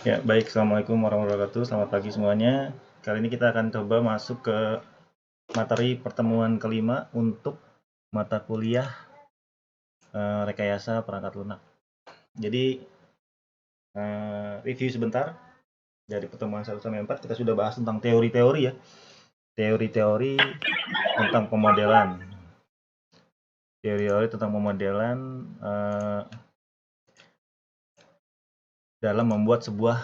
Ya, baik. Assalamualaikum warahmatullahi wabarakatuh. Selamat pagi semuanya. Kali ini kita akan coba masuk ke materi pertemuan kelima untuk mata kuliah rekayasa perangkat lunak. Jadi, review sebentar dari pertemuan 1 sampai 4 kita sudah bahas tentang teori-teori ya. Teori-teori tentang pemodelan. Teori-teori tentang pemodelan dalam membuat sebuah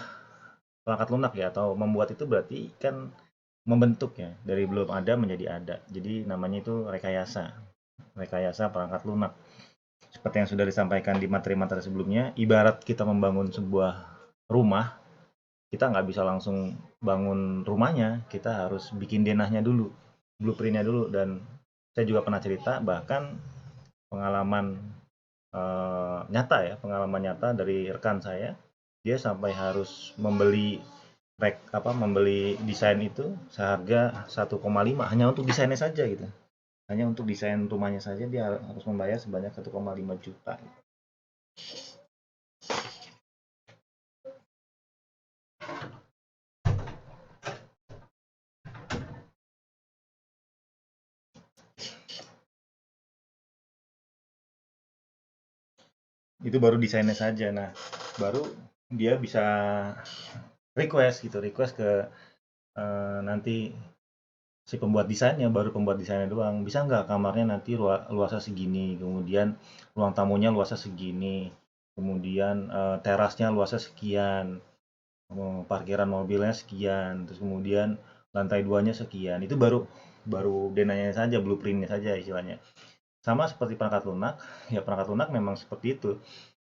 perangkat lunak ya, atau membuat itu berarti kan membentuk ya, dari belum ada menjadi ada. Jadi namanya itu rekayasa perangkat lunak. Seperti yang sudah disampaikan di materi-materi sebelumnya, ibarat kita membangun sebuah rumah, kita nggak bisa langsung bangun rumahnya, kita harus bikin denahnya dulu, blueprintnya dulu. Dan saya juga pernah cerita, bahkan pengalaman pengalaman nyata dari rekan saya, dia sampai harus membeli desain itu seharga 1,5 hanya untuk desainnya saja gitu. Hanya untuk desain rumahnya saja dia harus membayar sebanyak 1,5 juta. Itu baru desainnya saja. Nah, baru dia bisa request ke nanti si pembuat desainnya, baru pembuat desainnya doang. Bisa nggak kamarnya nanti luasnya segini, kemudian ruang tamunya luasnya segini, kemudian terasnya luasnya sekian, parkiran mobilnya sekian, terus kemudian lantai duanya sekian. Itu baru baru denanya saja, blueprintnya saja istilahnya. Sama seperti perangkat lunak, ya perangkat lunak memang seperti itu.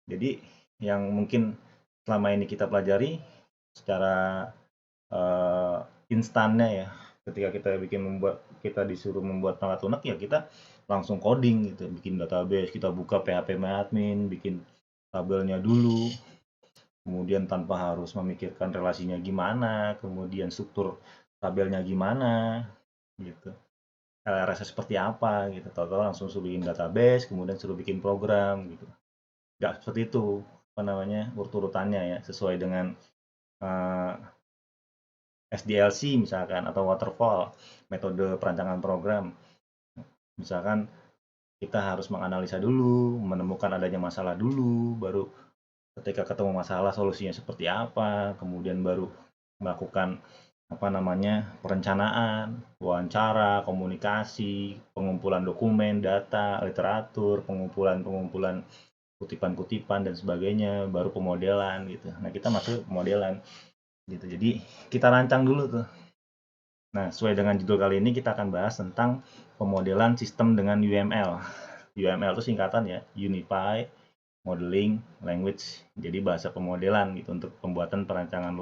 Jadi yang mungkin selama ini kita pelajari secara eh, instannya ya, ketika kita disuruh membuat perangkat lunak ya kita langsung coding gitu, bikin database, kita buka PHP admin, bikin tabelnya dulu, kemudian tanpa harus memikirkan relasinya gimana, kemudian struktur tabelnya gimana gitu, LRS seperti apa gitu, tahu-tahu langsung suruh bikin database, kemudian suruh bikin program gitu. Nggak seperti itu, apa namanya, urut-urutannya ya, sesuai dengan eh, SDLC misalkan, atau waterfall, metode perancangan program. Misalkan kita harus menganalisa dulu, menemukan adanya masalah dulu, baru ketika ketemu masalah solusinya seperti apa, kemudian baru melakukan apa namanya, perencanaan, wawancara, komunikasi, pengumpulan dokumen, data, literatur, pengumpulan kutipan-kutipan dan sebagainya, baru pemodelan gitu. Nah, kita masuk pemodelan gitu. Jadi kita rancang dulu tuh. Nah, sesuai dengan judul kali ini kita akan bahas tentang pemodelan sistem dengan UML. UML itu singkatan ya, Unified Modeling Language. Jadi bahasa pemodelan gitu untuk pembuatan perancangan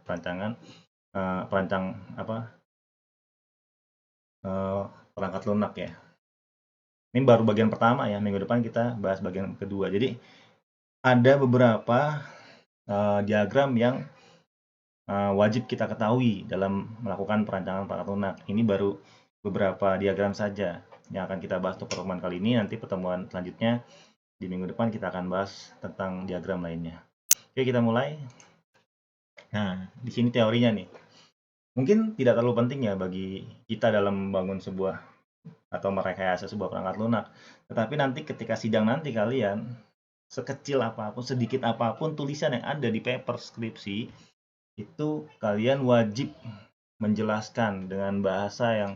perancang eh, perangkat lunak ya. Ini baru bagian pertama ya, minggu depan kita bahas bagian kedua. Jadi ada beberapa diagram yang wajib kita ketahui dalam melakukan perancangan perangkat lunak. Ini baru beberapa diagram saja yang akan kita bahas untuk pertemuan kali ini. Nanti pertemuan selanjutnya di minggu depan kita akan bahas tentang diagram lainnya. Oke, kita mulai. Nah, di sini teorinya nih. Mungkin tidak terlalu penting ya bagi kita dalam membangun sebuah atau merekayasa sebuah perangkat lunak. Tetapi nanti ketika sidang nanti kalian, sekecil apapun, sedikit apapun tulisan yang ada di paper skripsi, itu kalian wajib menjelaskan dengan bahasa yang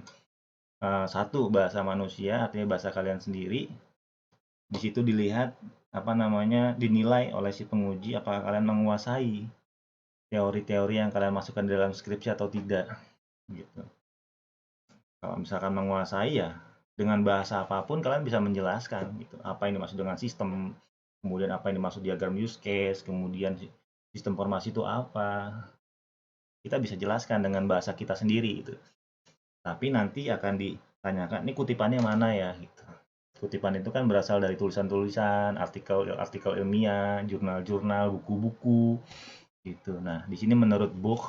satu, bahasa manusia, artinya bahasa kalian sendiri. Di situ dilihat apa namanya, dinilai oleh si penguji apakah kalian menguasai teori-teori yang kalian masukkan di dalam skripsi atau tidak gitu. Kalau misalkan menguasai ya dengan bahasa apapun kalian bisa menjelaskan gitu. Apa yang dimaksud dengan sistem, kemudian apa yang dimaksud diagram use case, kemudian sistem formasi itu apa. Kita bisa jelaskan dengan bahasa kita sendiri gitu. Tapi nanti akan ditanyakan, ini kutipannya mana ya gitu. Kutipan itu kan berasal dari tulisan-tulisan, artikel-artikel ilmiah, jurnal-jurnal, buku-buku gitu. Nah, di sini menurut Buch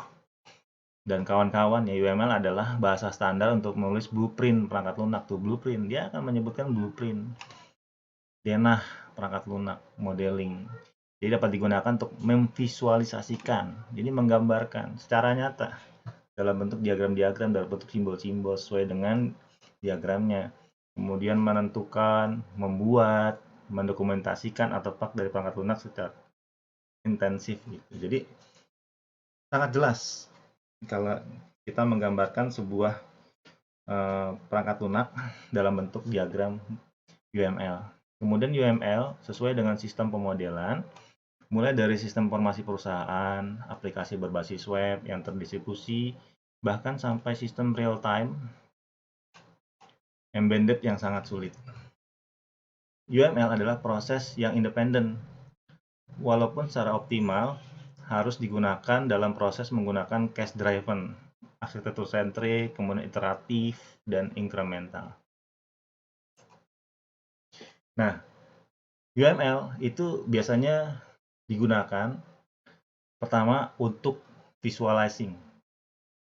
dan kawan-kawan ya, UML adalah bahasa standar untuk menulis blueprint perangkat lunak tuh. Blueprint, dia akan menyebutkan blueprint denah perangkat lunak, modeling. Jadi dapat digunakan untuk memvisualisasikan, jadi menggambarkan secara nyata dalam bentuk diagram-diagram, dalam bentuk simbol-simbol sesuai dengan diagramnya. Kemudian menentukan, membuat, mendokumentasikan artefak dari perangkat lunak secara intensif gitu. Jadi sangat jelas kalau kita menggambarkan sebuah perangkat lunak dalam bentuk diagram UML. Kemudian UML sesuai dengan sistem pemodelan, mulai dari sistem informasi perusahaan, aplikasi berbasis web yang terdistribusi, bahkan sampai sistem real time embedded yang sangat sulit. UML adalah proses yang independen, walaupun secara optimal harus digunakan dalam proses menggunakan case driven, arsitektur sentrik, kemudian iteratif, dan incremental. Nah, UML itu biasanya digunakan pertama untuk visualizing,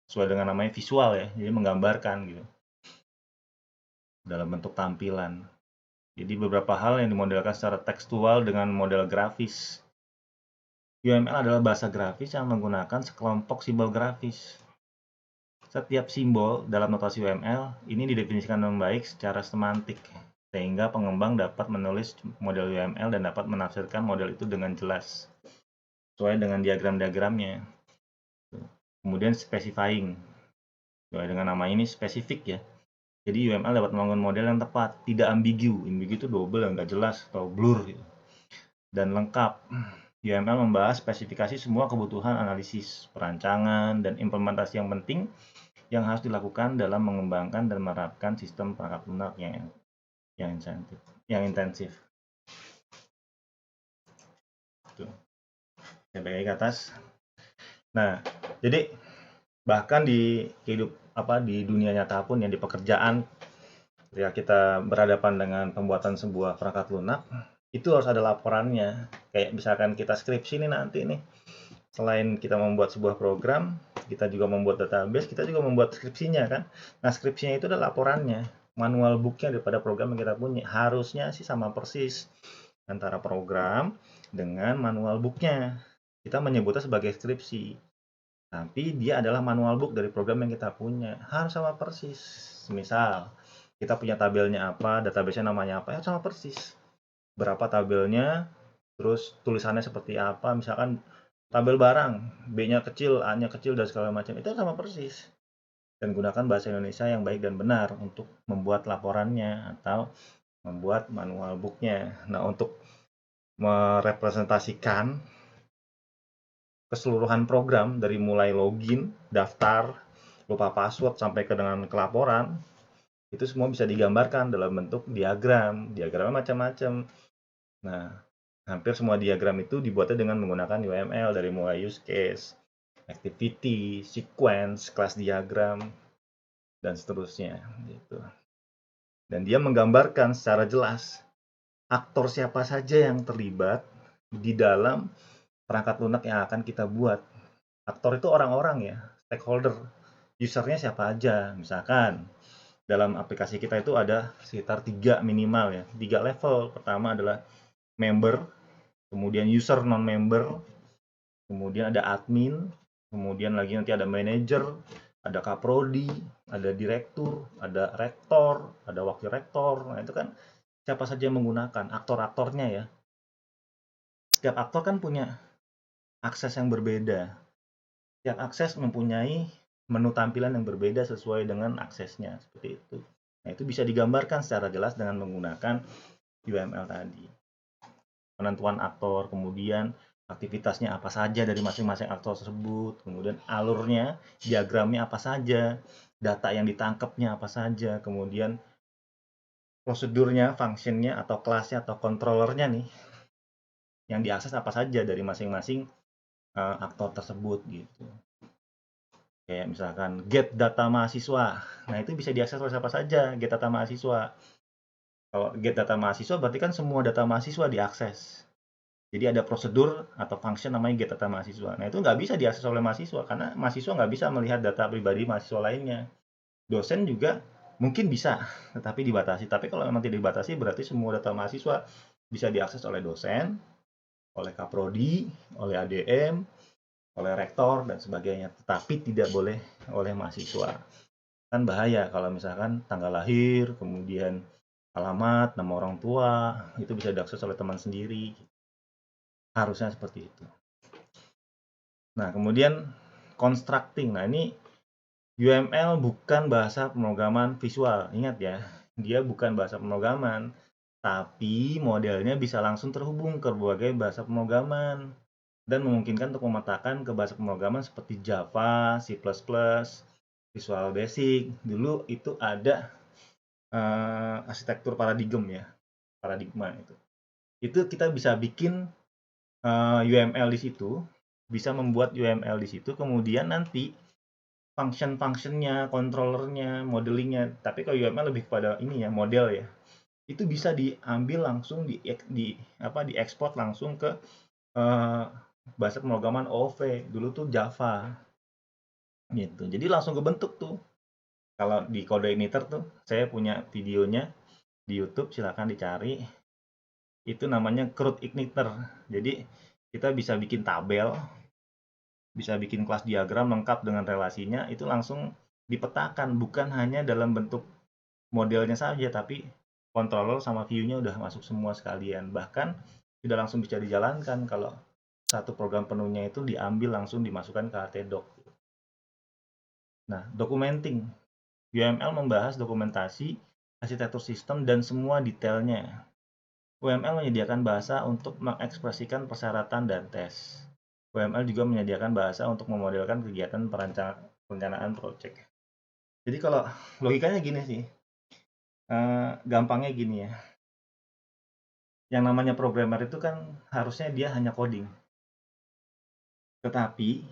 sesuai dengan namanya visual ya, jadi menggambarkan gitu dalam bentuk tampilan. Jadi beberapa hal yang dimodelkan secara tekstual dengan model grafis. UML adalah bahasa grafis yang menggunakan sekelompok simbol grafis. Setiap simbol dalam notasi UML ini didefinisikan dengan baik secara semantik, sehingga pengembang dapat menulis model UML dan dapat menafsirkan model itu dengan jelas, sesuai dengan diagram-diagramnya. Kemudian specifying, sesuai dengan nama ini spesifik ya. Jadi UML dapat membangun model yang tepat, tidak ambigu. Ambigu itu double yang nggak jelas atau blur gitu. Dan lengkap. UML membahas spesifikasi semua kebutuhan analisis, perancangan, dan implementasi yang penting yang harus dilakukan dalam mengembangkan dan menerapkan sistem perangkat lunak yang intensif. Tuh. Saya balik ke atas. Nah, jadi bahkan di dunia nyata pun yang di pekerjaan ya kita berhadapan dengan pembuatan sebuah perangkat lunak itu harus ada laporannya. Kayak misalkan kita skripsi nih nanti nih, selain kita membuat sebuah program, kita juga membuat database, kita juga membuat skripsinya kan. Nah, skripsinya itu adalah laporannya, manual booknya daripada program yang kita punya. Harusnya sih sama persis antara program dengan manual booknya. Kita menyebutnya sebagai skripsi, tapi dia adalah manual book dari program yang kita punya. Harus sama persis. Misal, kita punya tabelnya apa, database-nya namanya apa, ya sama persis. Berapa tabelnya, terus tulisannya seperti apa, misalkan tabel barang, B-nya kecil, A-nya kecil, dan segala macam, itu sama persis. Dan gunakan bahasa Indonesia yang baik dan benar untuk membuat laporannya atau membuat manual booknya. Nah, untuk merepresentasikan keseluruhan program dari mulai login, daftar, lupa password, sampai ke dengan kelaporan, itu semua bisa digambarkan dalam bentuk diagram. Diagramnya macam-macam. Nah, hampir semua diagram itu dibuatnya dengan menggunakan UML, dari mulai use case, activity, sequence, class diagram, dan seterusnya gitu. Dan dia menggambarkan secara jelas aktor siapa saja yang terlibat di dalam perangkat lunak yang akan kita buat. Aktor itu orang-orang ya, stakeholder. Usernya siapa aja. Misalkan dalam aplikasi kita itu ada sekitar 3 minimal ya, 3 level. Pertama adalah member, kemudian user non-member, kemudian ada admin, kemudian lagi nanti ada manager, ada kaprodi, ada direktur, ada rektor, ada wakil rektor. Nah, itu kan siapa saja yang menggunakan, aktor-aktornya ya. Setiap aktor kan punya akses yang berbeda. Setiap akses mempunyai menu tampilan yang berbeda sesuai dengan aksesnya, seperti itu. Nah, itu bisa digambarkan secara jelas dengan menggunakan UML tadi. Penentuan aktor, kemudian aktivitasnya apa saja dari masing-masing aktor tersebut, kemudian alurnya, diagramnya apa saja, data yang ditangkapnya apa saja, kemudian prosedurnya, functionnya, atau kelasnya, atau controllernya nih, yang diakses apa saja dari masing-masing aktor tersebut gitu. Kayak misalkan get data mahasiswa, nah itu bisa diakses oleh siapa saja, get data mahasiswa. Kalau get data mahasiswa berarti kan semua data mahasiswa diakses. Jadi ada prosedur atau function namanya get data mahasiswa. Nah, itu nggak bisa diakses oleh mahasiswa karena mahasiswa nggak bisa melihat data pribadi mahasiswa lainnya. Dosen juga mungkin bisa, tetapi dibatasi. Tapi kalau memang tidak dibatasi, berarti semua data mahasiswa bisa diakses oleh dosen, oleh kaprodi, oleh ADM, oleh rektor dan sebagainya, tetapi tidak boleh oleh mahasiswa. Kan bahaya kalau misalkan tanggal lahir, kemudian alamat, nama orang tua, itu bisa diakses oleh teman sendiri. Harusnya seperti itu. Nah, kemudian constructing. Nah, ini UML bukan bahasa pemrograman visual. Ingat ya, dia bukan bahasa pemrograman, tapi modelnya bisa langsung terhubung ke berbagai bahasa pemrograman dan memungkinkan untuk memetakan ke bahasa pemrograman seperti Java, C++, Visual Basic. Dulu itu ada arsitektur paradigma itu. Itu kita bisa bikin UML di situ, bisa membuat UML di situ, kemudian nanti function-functionnya, controllernya, modelingnya. Tapi kalau UML lebih kepada ini ya, model ya. Itu bisa diambil langsung diekspor langsung ke bahasa pemrograman OOV. Dulu tuh Java. Gitu. Jadi langsung kebentuk tuh. Kalau di Code Igniter tuh, saya punya videonya di YouTube, silahkan dicari. Itu namanya CRUD Igniter. Jadi kita bisa bikin tabel, bisa bikin kelas diagram lengkap dengan relasinya, itu langsung dipetakan, bukan hanya dalam bentuk modelnya saja, tapi controller sama view-nya udah masuk semua sekalian. Bahkan sudah langsung bisa dijalankan kalau satu program penuhnya itu diambil langsung dimasukkan ke htdoc. Nah, documenting. UML membahas dokumentasi, arsitektur sistem, dan semua detailnya. UML menyediakan bahasa untuk mengekspresikan persyaratan dan tes. UML juga menyediakan bahasa untuk memodelkan kegiatan perencanaan proyek. Jadi kalau logikanya gini sih, gampangnya gini ya. Yang namanya programmer itu kan harusnya dia hanya coding. Tetapi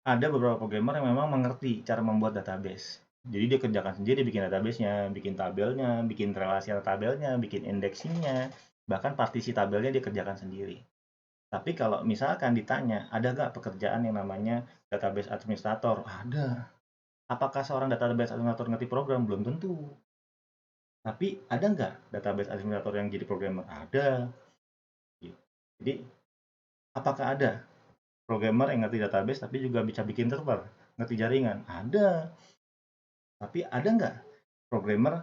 ada beberapa programmer yang memang mengerti cara membuat database. Jadi dia kerjakan sendiri, bikin databasenya, bikin tabelnya, bikin relasi tabelnya, bikin indexingnya, bahkan partisi tabelnya dia kerjakan sendiri. Tapi kalau misalkan ditanya, ada nggak pekerjaan yang namanya database administrator? Ada. Apakah seorang database administrator ngerti program? Belum tentu. Tapi ada nggak database administrator yang jadi programmer? Ada. Jadi, apakah ada programmer yang ngerti database tapi juga bisa bikin server, ngerti jaringan? Ada. Tapi ada nggak programmer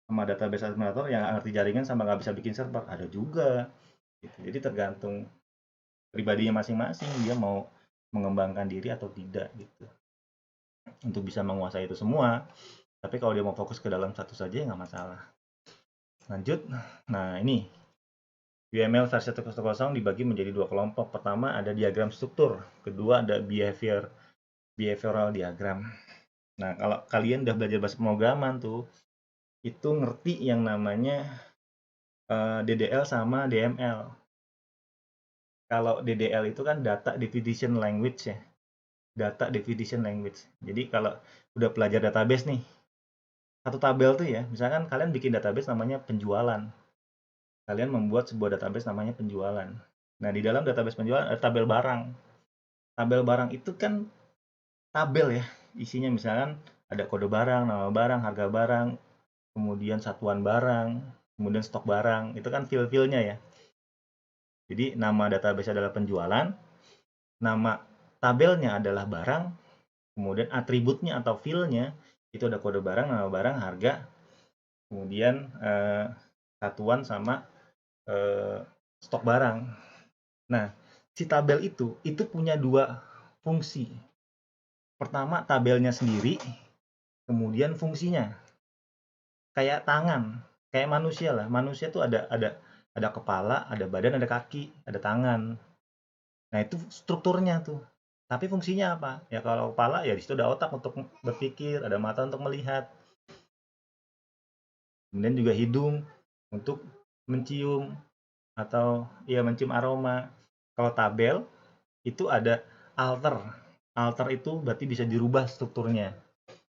sama database administrator yang ngerti jaringan sama nggak bisa bikin server? Ada juga. Gitu. Jadi tergantung pribadinya masing-masing, dia mau mengembangkan diri atau tidak gitu. Untuk bisa menguasai itu semua. Tapi kalau dia mau fokus ke dalam satu saja nggak masalah. Lanjut. Nah ini UML versi 1.0 dibagi menjadi dua kelompok. Pertama ada diagram struktur, kedua ada behavioral diagram. Nah, kalau kalian udah belajar bahasa pemrograman tuh, itu ngerti yang namanya DDL sama DML. Kalau DDL itu kan data definition language ya. Data definition language. Jadi kalau udah belajar database nih, satu tabel tuh ya, misalkan kalian bikin database namanya penjualan. Kalian membuat sebuah database namanya penjualan. Nah, di dalam database penjualan ada tabel barang. Tabel barang itu kan tabel ya, isinya misalkan ada kode barang, nama barang, harga barang, kemudian satuan barang, kemudian stok barang, itu kan file-filenya ya. Jadi nama database adalah penjualan, nama tabelnya adalah barang, kemudian atributnya atau filenya itu ada kode barang, nama barang, harga, kemudian satuan sama stok barang. Nah, si tabel itu punya dua fungsi. Pertama tabelnya sendiri, kemudian fungsinya. Kayak tangan, kayak manusia lah. Manusia tuh ada kepala, ada badan, ada kaki, ada tangan. Nah, itu strukturnya tuh. Tapi fungsinya apa? Ya kalau kepala ya di situ ada otak untuk berpikir, ada mata untuk melihat. Kemudian juga hidung untuk mencium atau ya mencium aroma. Kalau tabel itu ada alter. Alter itu berarti bisa dirubah strukturnya.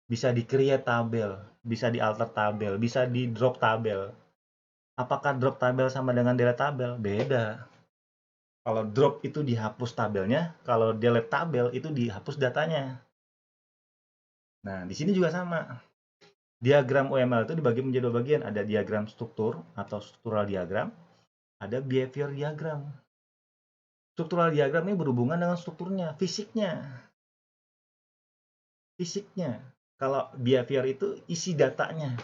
Bisa di-create tabel, bisa di-alter tabel, bisa di-drop tabel. Apakah drop tabel sama dengan delete tabel? Beda. Kalau drop itu dihapus tabelnya, kalau delete tabel itu dihapus datanya. Nah, di sini juga sama. Diagram UML itu dibagi menjadi dua bagian. Ada diagram struktur atau struktural diagram, ada behavior diagram. Struktural diagram ini berhubungan dengan strukturnya, fisiknya. Kalau behavior itu isi datanya,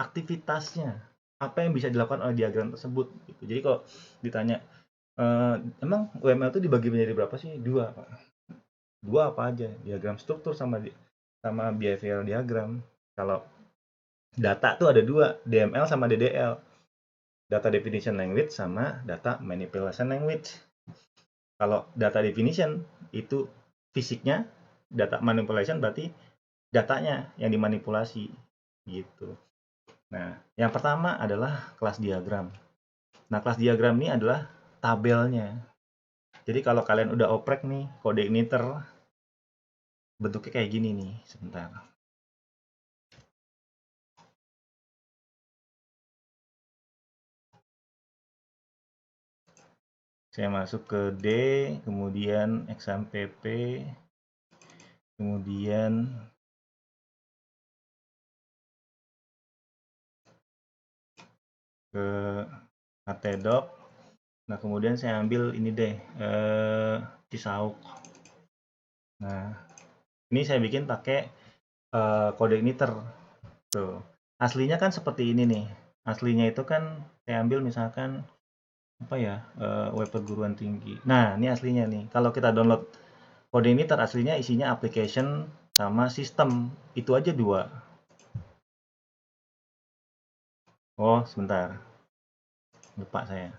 aktivitasnya, apa yang bisa dilakukan oleh diagram tersebut gitu. Jadi kalau ditanya, emang UML itu dibagi menjadi berapa sih? Dua, Pak. Dua apa aja? Diagram struktur sama behavioral diagram. Kalau data tuh ada dua, DML sama DDL. Data definition language sama data manipulation language. Kalau data definition itu fisiknya, data manipulation berarti datanya yang dimanipulasi gitu. Nah, yang pertama adalah kelas diagram. Nah, kelas diagram ini adalah tabelnya. Jadi kalau kalian udah oprek nih kode igniter, bentuknya kayak gini nih. Sebentar. Saya masuk ke D, kemudian XAMPP, kemudian ke htdoc. Nah, kemudian saya ambil ini deh, Cisauk. Nah, ini saya bikin pakai kode igniter. Tuh. Aslinya kan seperti ini nih. Aslinya itu kan saya ambil misalkan apa ya, web perguruan tinggi. Nah, ini aslinya nih. Kalau kita download kode igniter, aslinya isinya application sama sistem. Itu aja dua. Oh, sebentar. Lupa saya.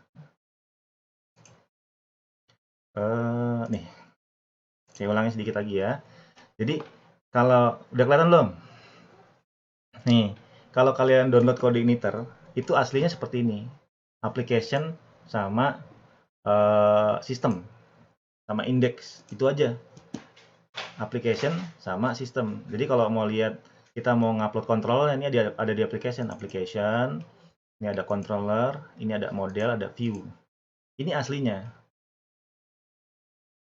Nih, saya ulangi sedikit lagi ya. Jadi, kalau udah kelihatan belum? Nih, kalau kalian download kode igniter, itu aslinya seperti ini. Application sama sistem, sama index. Itu aja. Application sama sistem. Jadi kalau mau lihat kita mau ngupload controller, ini ada di application. Ini ada controller, ini ada model, ada view. Ini aslinya.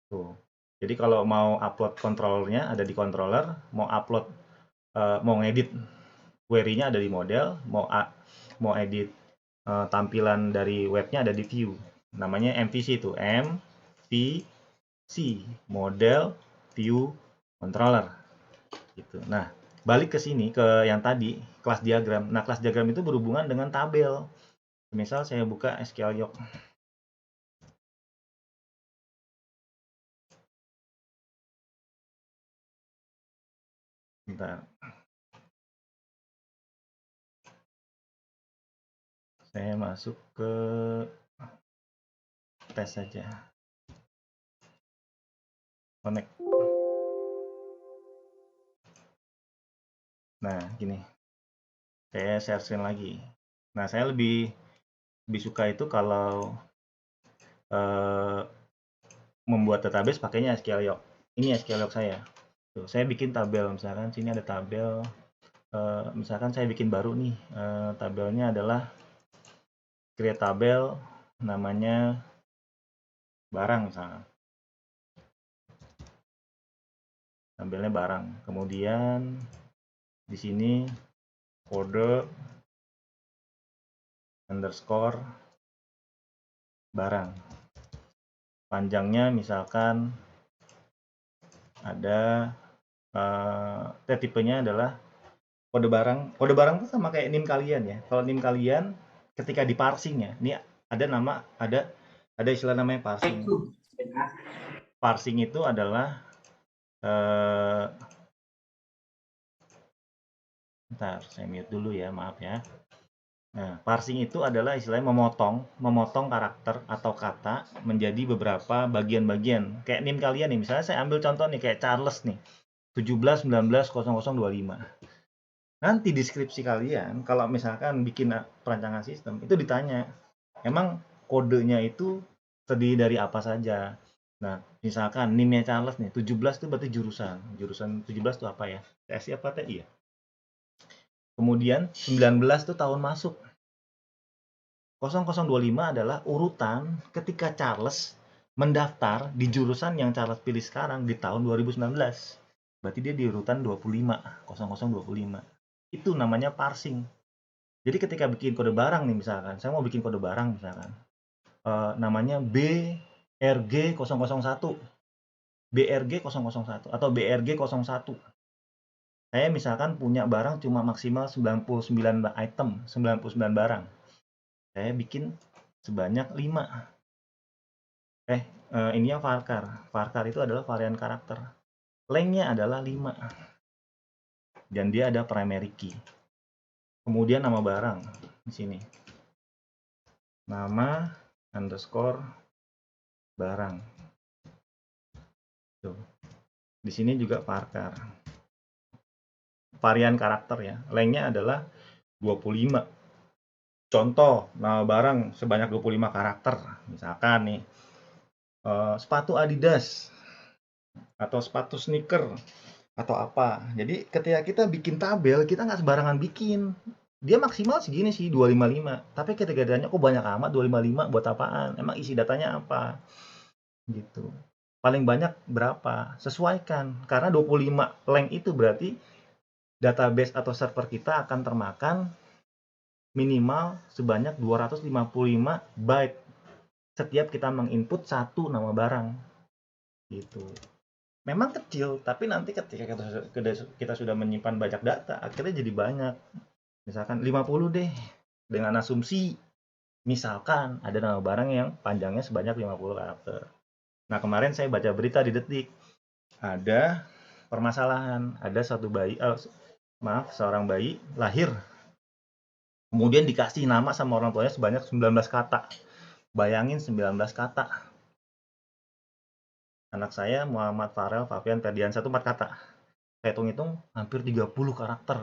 Tuh. Jadi kalau mau upload controllernya ada di controller, mau upload mau ngedit query-nya ada di model, mau edit tampilan dari webnya ada di view. Namanya MVC itu, MVC, model view controller. Gitu. Nah, balik ke sini ke yang tadi, kelas diagram. Nah, kelas diagram itu berhubungan dengan tabel. Misal saya buka SQLiOC. Bentar. Saya masuk ke tes saja. Connect. Nah, gini. Saya share screen lagi. Nah, saya lebih suka itu kalau membuat database pakainya SQLiOC. Ini SQLiOC saya. Tuh, saya bikin tabel, misalkan sini ada tabel. Misalkan saya bikin baru nih, tabelnya adalah create tabel, namanya barang misalnya. Tabelnya barang. Kemudian di sini kode underscore barang. Panjangnya misalkan ada tipenya adalah kode barang. Kode barang itu sama kayak NIM kalian ya. Kalau NIM kalian ketika di parsing ya, ini ada istilah namanya parsing. Parsing itu adalah bentar, saya mute dulu ya, maaf ya. Nah, parsing itu adalah istilahnya memotong karakter atau kata menjadi beberapa bagian-bagian. Kayak NIM kalian nih, misalnya saya ambil contoh nih kayak Charles nih, 17190025. Nanti deskripsi kalian, kalau misalkan bikin perancangan sistem, itu ditanya, emang kodenya itu terdiri dari apa saja? Nah, misalkan NIM-nya Charles nih, 17 itu berarti jurusan. Jurusan 17 itu apa ya? TSI apa TI ya? Kemudian 19 itu tahun masuk. 0025 adalah urutan ketika Charles mendaftar di jurusan yang Charles pilih sekarang di tahun 2019. Berarti dia di urutan 25, 0025. Itu namanya parsing. Jadi ketika bikin kode barang nih misalkan, saya mau bikin kode barang misalkan, namanya B RG001, BRG001 atau BRG01. Saya misalkan punya barang cuma maksimal 99 item, 99 barang. Saya bikin sebanyak 5. Ini yang varchar. Varchar itu adalah varian karakter. Lengthnya adalah 5. Dan dia ada primary key. Kemudian nama barang di sini. Nama underscore barang. Tuh. Di sini juga varchar. Varian karakter ya. Lengthnya adalah 25. Contoh, nama barang sebanyak 25 karakter. Misalkan nih, sepatu Adidas atau sepatu sneaker atau apa. Jadi ketika kita bikin tabel, kita nggak sembarangan bikin. Dia maksimal segini sih, 255. Tapi ketika ditanya, kok banyak amat 255 buat apaan? Emang isi datanya apa? Gitu. Paling banyak berapa? Sesuaikan. Karena 25 length itu berarti database atau server kita akan termakan minimal sebanyak 255 byte setiap kita menginput satu nama barang. Gitu. Memang kecil, tapi nanti ketika kita sudah menyimpan banyak data, akhirnya jadi banyak. Misalkan 50 deh, dengan asumsi misalkan ada nama barang yang panjangnya sebanyak 50 karakter. Nah, kemarin saya baca berita di Detik, ada permasalahan, ada seorang bayi lahir, kemudian dikasih nama sama orang tuanya sebanyak 19 kata. Bayangin 19 kata. Anak saya Muhammad Farel Fabian Ferdiansyah itu 4 kata. Saya hitung-hitung hampir 30 karakter.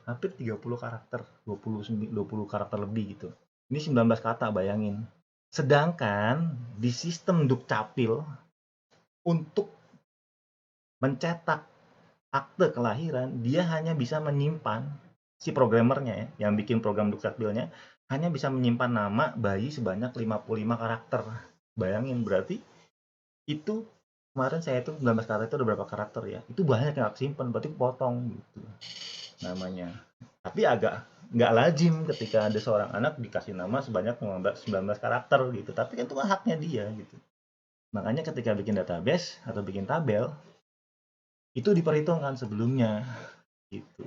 Hampir 30 karakter, 20 karakter lebih gitu. Ini 19 kata, bayangin. Sedangkan di sistem Dukcapil, untuk mencetak akte kelahiran, dia hanya bisa menyimpan, si programmernya ya, yang bikin program Dukcapilnya, hanya bisa menyimpan nama bayi sebanyak 55 karakter. Bayangin, berarti itu kemarin saya itu 19 kata itu ada berapa karakter ya? Itu banyak yang simpan, berarti potong gitu namanya. Tapi agak nggak lazim ketika ada seorang anak dikasih nama sebanyak 19 karakter gitu. Tapi kan itu haknya dia gitu. Makanya ketika bikin database atau bikin tabel, itu diperhitungkan sebelumnya gitu.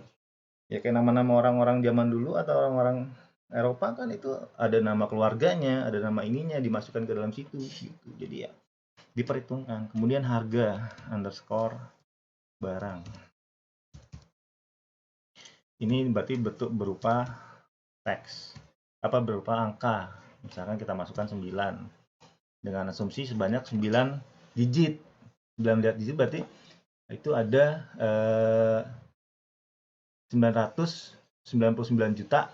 Ya kayak nama-nama orang-orang zaman dulu atau orang-orang Eropa kan itu ada nama keluarganya, ada nama ininya dimasukkan ke dalam situ gitu. Jadi ya diperhitungkan. Kemudian harga underscore barang. Ini berarti berupa teks. Berupa angka. Misalkan kita masukkan 9 dengan asumsi sebanyak 9 digit. 9 digit berarti itu ada 999 juta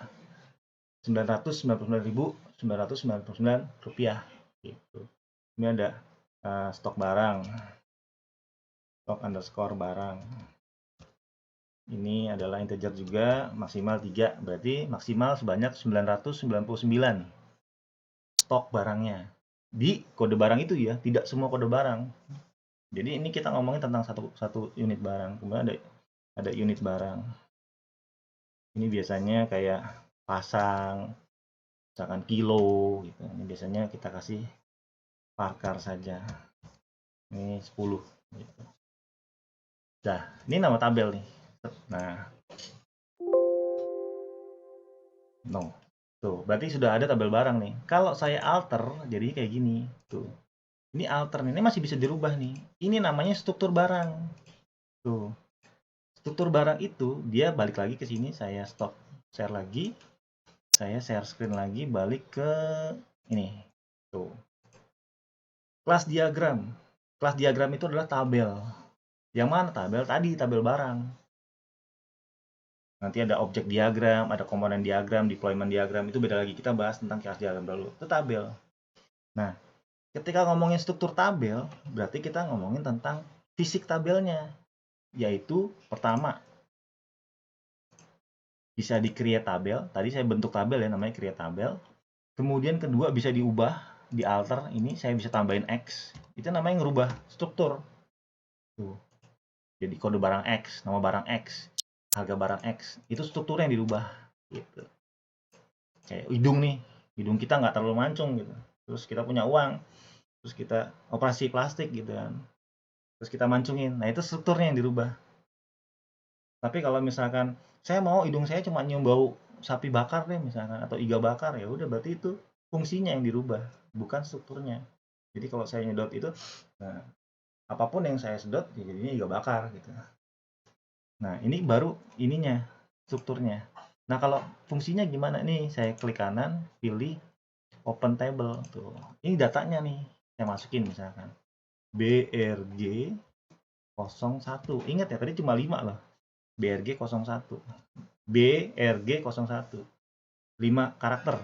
999.999 rupiah gitu. Ini ada stok barang, stok underscore barang. Ini adalah integer juga, maksimal 3, berarti maksimal sebanyak 999 stok barangnya. Di kode barang itu ya, tidak semua kode barang. Jadi ini kita ngomongin tentang satu unit barang, kemudian ada unit barang. Ini biasanya kayak pasang, misalkan kilo gitu. Ini biasanya kita kasih varchar saja. Ini 10 gitu. Nah, ini nama tabel nih. Nah, tuh, berarti sudah ada tabel barang nih. Kalau saya alter, jadi kayak gini. Tuh, ini alter nih, ini masih bisa dirubah nih. Ini namanya struktur barang. Tuh, struktur barang itu dia balik lagi ke sini. Saya stop share lagi. Saya share screen lagi, balik ke ini. Tuh, kelas diagram. Kelas diagram itu adalah tabel. Yang mana tabel tadi? Tabel barang. Nanti ada objek diagram, ada komponen diagram, deployment diagram, itu beda lagi. Kita bahas tentang kelas diagram dulu. Itu tabel. Nah, ketika ngomongin struktur tabel, berarti kita ngomongin tentang fisik tabelnya. Yaitu, pertama, bisa di-create tabel. Tadi saya bentuk tabel ya, namanya create tabel. Kemudian kedua, bisa diubah, di alter. Ini saya bisa tambahin X. Itu namanya ngerubah struktur. Tuh. Jadi kode barang X, nama barang X, harga barang X, itu strukturnya yang dirubah gitu. Kayak hidung nih, hidung kita nggak terlalu mancung gitu, terus kita punya uang terus kita operasi plastik gitu kan, terus kita mancungin. Nah, itu strukturnya yang dirubah. Tapi kalau misalkan saya mau hidung saya cuma nyium bau sapi bakar deh misalkan atau iga bakar, ya udah berarti itu fungsinya yang dirubah, bukan strukturnya. Jadi kalau saya nyedot itu, nah apapun yang saya sedot ya jadinya iga bakar gitu. Nah, ini baru ininya, strukturnya. Nah, kalau fungsinya gimana nih? Saya klik kanan, pilih open table tuh. Ini datanya nih, saya masukin misalkan BRG 01. Ingat ya, tadi cuma 5 loh. BRG 01. BRG 01. 5 karakter.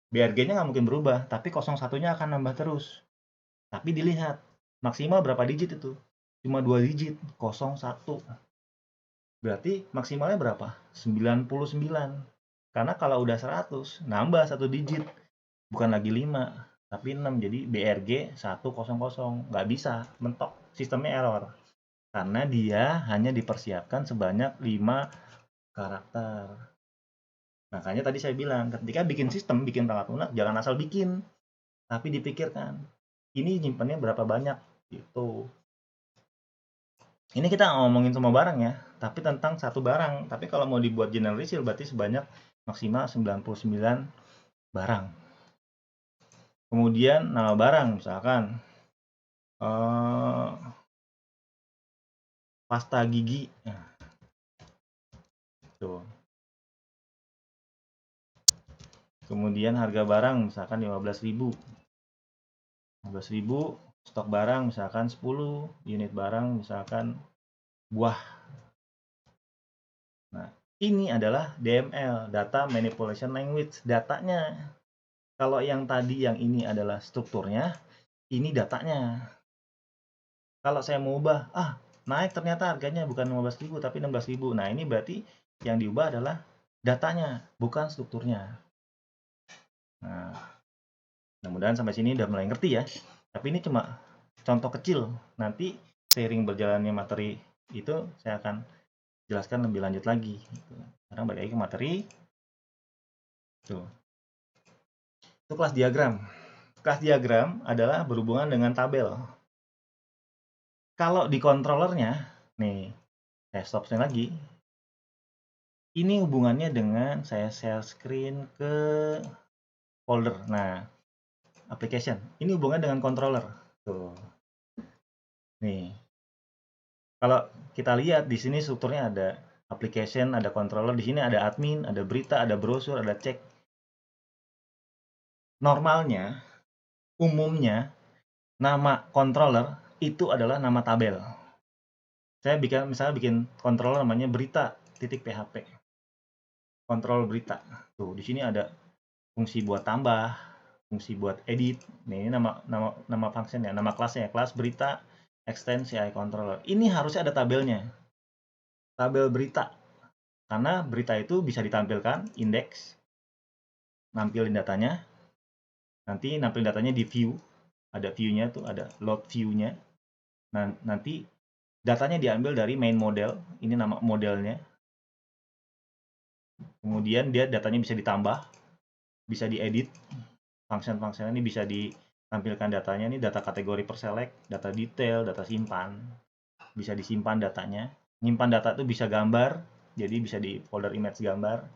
BRG-nya nggak mungkin berubah, tapi 01-nya akan nambah terus. Tapi dilihat, maksimal berapa digit itu? Cuma 2 digit, 01. Berarti maksimalnya berapa? 99. Karena kalau udah 100, nambah 1 digit. Bukan lagi 5, tapi 6. Jadi BRG 100. Nggak bisa, mentok. Sistemnya error. Karena dia hanya dipersiapkan sebanyak 5 karakter. Makanya tadi saya bilang, ketika bikin sistem, bikin perangkat lunak, jangan asal bikin. Tapi dipikirkan, ini nyimpannya berapa banyak, gitu. Ini kita ngomongin semua barang ya, tapi tentang satu barang. Tapi kalau mau dibuat generalisir berarti sebanyak maksimal 99 barang. Kemudian nama barang misalkan pasta gigi. Nah, tuh. Kemudian harga barang misalkan 15.000. 15.000, stok barang misalkan 10, unit barang misalkan buah. Nah, ini adalah DML, Data Manipulation Language, datanya. Kalau yang tadi yang ini adalah strukturnya, ini datanya. Kalau saya mau ubah, naik ternyata harganya bukan 15.000 tapi 16.000. Nah, ini berarti yang diubah adalah datanya, bukan strukturnya. Nah, mudah-mudahan sampai sini udah mulai ngerti ya. Tapi ini cuma contoh kecil. Nanti seiring berjalannya materi itu saya akan jelaskan lebih lanjut lagi. Sekarang balik lagi ke materi. Tuh. Itu kelas diagram. Kelas diagram adalah berhubungan dengan tabel. Kalau di controllernya, nih, saya stop lagi. Ini hubungannya dengan saya share screen ke folder. Nah, application. Ini hubungan dengan controller. Tuh. Nih. Kalau kita lihat di sini strukturnya ada application, ada controller, di sini ada admin, ada berita, ada brosur, ada cek. Normalnya, umumnya nama controller itu adalah nama tabel. Saya misalnya bikin controller namanya berita.php. Kontrol berita. Tuh, di sini ada fungsi buat tambah, fungsi buat edit. Nih, ini nama function ya, nama kelasnya, kelas berita extend CI controller. Ini harusnya ada tabelnya. Tabel berita. Karena berita itu bisa ditampilkan indeks, nampilin datanya. Nanti nampilin datanya di view. Ada view-nya tuh, ada load view-nya. Nah, nanti datanya diambil dari main model. Ini nama modelnya. Kemudian dia datanya bisa ditambah, bisa diedit. Function-function ini bisa ditampilkan datanya. Ini data kategori per select, data detail, data simpan. Bisa disimpan datanya. Nyimpan data itu bisa gambar, jadi bisa di folder image gambar,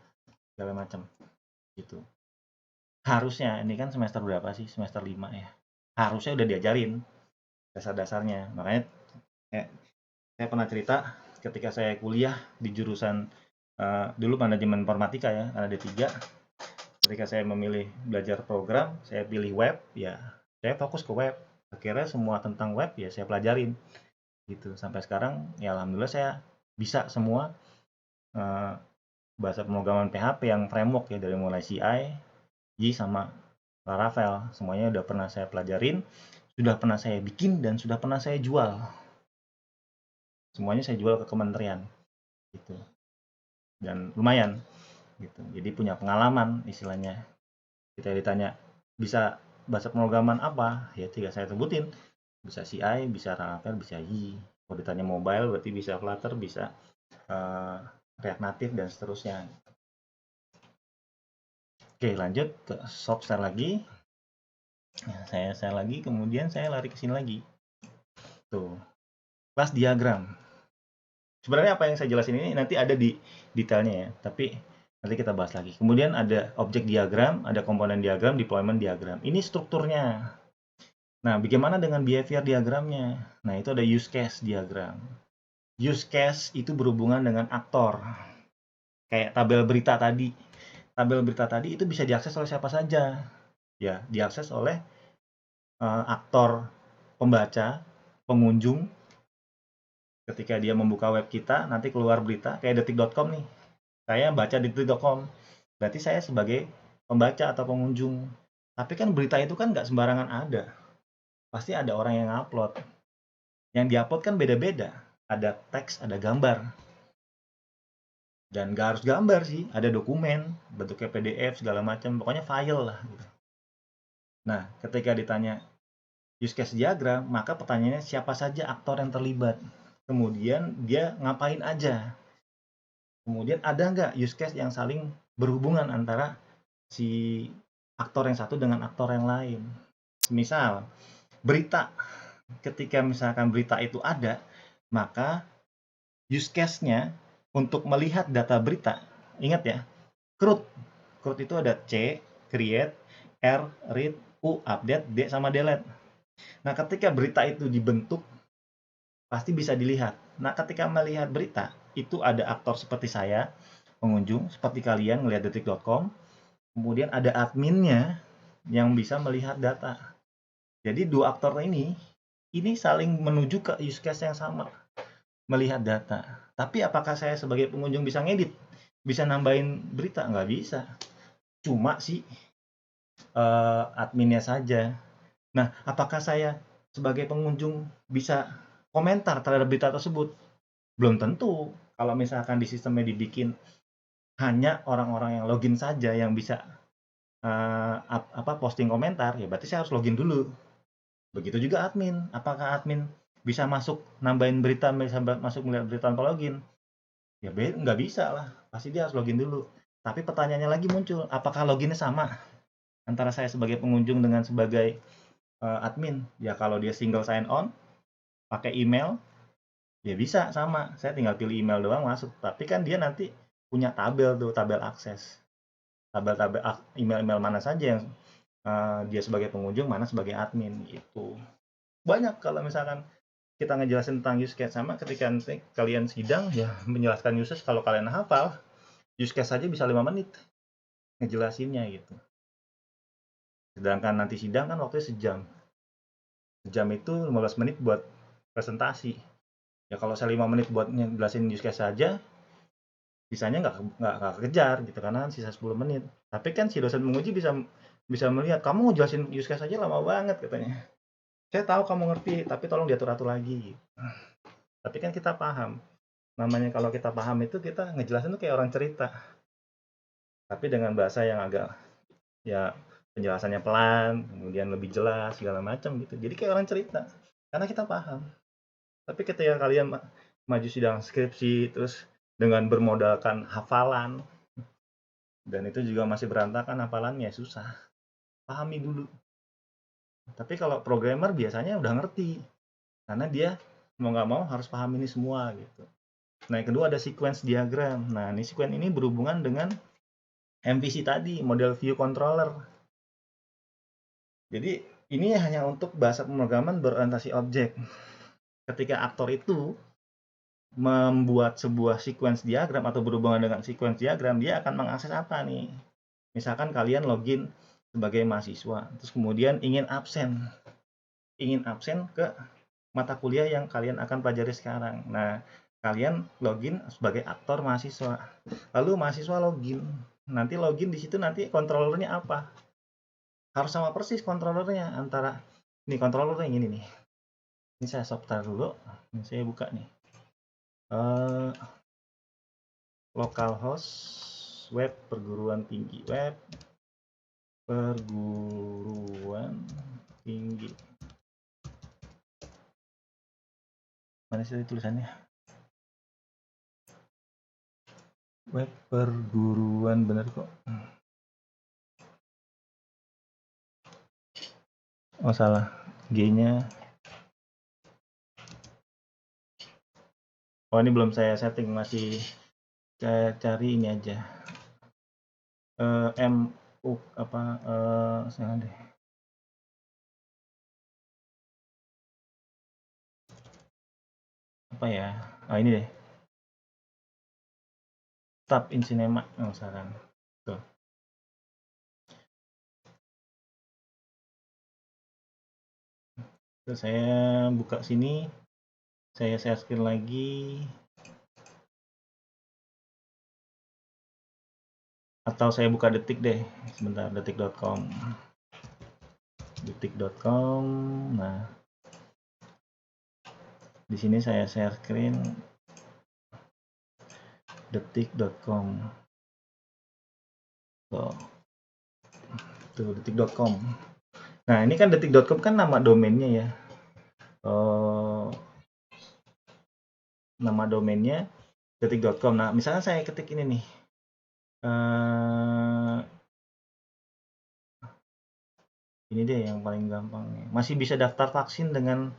segala macam. Gitu. Harusnya, ini kan semester berapa sih? Semester 5 ya. Harusnya udah diajarin dasar-dasarnya. Makanya saya pernah cerita ketika saya kuliah di jurusan dulu manajemen informatika ya, ada D3. Ketika saya memilih belajar program, saya pilih web, ya saya fokus ke web. Akhirnya semua tentang web ya saya pelajarin. Gitu. Sampai sekarang ya alhamdulillah saya bisa semua bahasa pemrograman PHP yang framework ya, dari mulai CI, J sama Laravel. Semuanya udah pernah saya pelajarin, sudah pernah saya bikin, dan sudah pernah saya jual. Semuanya saya jual ke kementerian. Gitu. Dan lumayan. Gitu. Jadi punya pengalaman istilahnya. Kita ditanya, bisa bahasa pemrograman apa? Ya tiga saya sebutin. Bisa CI, bisa Laravel, bisa Y. Kalau ditanya mobile berarti bisa Flutter, bisa React Native, dan seterusnya. Oke, lanjut ke software lagi. Nah, saya lagi, kemudian saya lari ke sini lagi. Tuh, kelas diagram. Sebenarnya apa yang saya jelasin ini nanti ada di detailnya ya, tapi nanti kita bahas lagi. Kemudian ada objek diagram, ada komponen diagram, deployment diagram. Ini strukturnya. Nah, bagaimana dengan behavior diagramnya? Nah, itu ada use case diagram. Use case itu berhubungan dengan aktor. Kayak tabel berita tadi. Tabel berita tadi itu bisa diakses oleh siapa saja. Ya, diakses oleh aktor pembaca, pengunjung. Ketika dia membuka web kita, nanti keluar berita kayak detik.com nih. Saya baca di detik.com. Berarti saya sebagai pembaca atau pengunjung. Tapi kan berita itu kan nggak sembarangan ada. Pasti ada orang yang upload. Yang diupload kan beda-beda. Ada teks, ada gambar. Dan nggak harus gambar sih, ada dokumen, bentuknya PDF segala macam, pokoknya file lah. Gitu. Nah, ketika ditanya use case diagram, maka pertanyaannya siapa saja aktor yang terlibat. Kemudian dia ngapain aja. Kemudian ada nggak use case yang saling berhubungan antara si aktor yang satu dengan aktor yang lain. Misal, berita. Ketika misalkan berita itu ada, maka use case-nya untuk melihat data berita, ingat ya, CRUD. CRUD itu ada C, create, R, read, U, update, D sama delete. Nah, ketika berita itu dibentuk, pasti bisa dilihat. Nah, ketika melihat berita, itu ada aktor seperti saya, pengunjung, seperti kalian ngelihat detik.com, kemudian ada adminnya yang bisa melihat data. Jadi dua aktor ini saling menuju ke use case yang sama, melihat data. Tapi apakah saya sebagai pengunjung bisa ngedit? Bisa nambahin berita? Nggak bisa. Cuma sih adminnya saja. Nah, apakah saya sebagai pengunjung bisa komentar terhadap berita tersebut? Belum tentu. Kalau misalkan di sistemnya dibikin hanya orang-orang yang login saja yang bisa posting komentar, ya berarti saya harus login dulu. Begitu juga admin. Apakah admin bisa masuk nambahin berita, bisa masuk melihat berita tanpa login? Ya nggak bisa lah. Pasti dia harus login dulu. Tapi pertanyaannya lagi muncul, apakah loginnya sama antara saya sebagai pengunjung dengan sebagai admin? Ya kalau dia single sign on, pakai email, ya bisa sama. Saya tinggal pilih email doang masuk. Tapi kan dia nanti punya tabel tuh, tabel akses. Tabel-tabel email-email mana saja yang dia sebagai pengunjung, mana sebagai admin gitu. Banyak kalau misalkan kita ngejelasin tentang use case, sama ketika nanti kalian sidang ya menjelaskan use case, kalau kalian hafal use case saja bisa 5 menit ngejelasinnya gitu. Sedangkan nanti sidang kan waktunya sejam. Sejam itu 15 menit buat presentasi. Ya kalau saya 5 menit buat ngejelasin use case saja, sisanya nggak kekejar gitu karena sisa 10 menit. Tapi kan si dosen menguji bisa bisa melihat kamu ngejelasin use case saja lama banget katanya. Saya tahu kamu ngerti, tapi tolong diatur-atur lagi. Tapi kan kita paham. Namanya kalau kita paham itu kita ngejelasin tuh kayak orang cerita. Tapi dengan bahasa yang agak ya penjelasannya pelan, kemudian lebih jelas segala macam gitu. Jadi kayak orang cerita. Karena kita paham. Tapi ketika kalian maju sidang skripsi terus dengan bermodalkan hafalan dan itu juga masih berantakan hafalannya, susah. Pahami dulu. Tapi kalau programmer biasanya udah ngerti. Karena dia mau nggak mau harus paham ini semua gitu. Nah, yang kedua ada sequence diagram. Nah, ini sequence ini berhubungan dengan MVC tadi, model view controller. Jadi, ini hanya untuk bahasa pemrograman berorientasi objek. Ketika aktor itu membuat sebuah sequence diagram atau berhubungan dengan sequence diagram, dia akan mengakses apa nih? Misalkan kalian login sebagai mahasiswa, terus kemudian ingin absen ke mata kuliah yang kalian akan pelajari sekarang. Nah, kalian login sebagai aktor mahasiswa. Lalu mahasiswa login. Nanti login di situ nanti kontrolernya apa? Harus sama persis kontrolernya antara ini kontrolernya yang ini nih. Ini saya software dulu. Ini saya buka nih. Localhost web perguruan tinggi mana sih tulisannya? Web perguruan, bener kok. Oh salah, G-nya. Oh ini belum saya setting, masih saya cari ini aja. M U apa saya deh. Apa ya? Ah ini deh. Tab in Cinema misalkan. Tuh. Terus saya buka sini, saya share screen lagi, atau saya buka Detik deh, sebentar, detik.com. Detik.com. Nah, di sini saya share screen detik.com. Tuh, detik.com. Nah, ini kan detik.com kan nama domainnya ya. Nama domainnya detik.com. Nah, misalnya saya ketik ini nih. Ini deh yang paling gampang nih. Masih bisa daftar vaksin dengan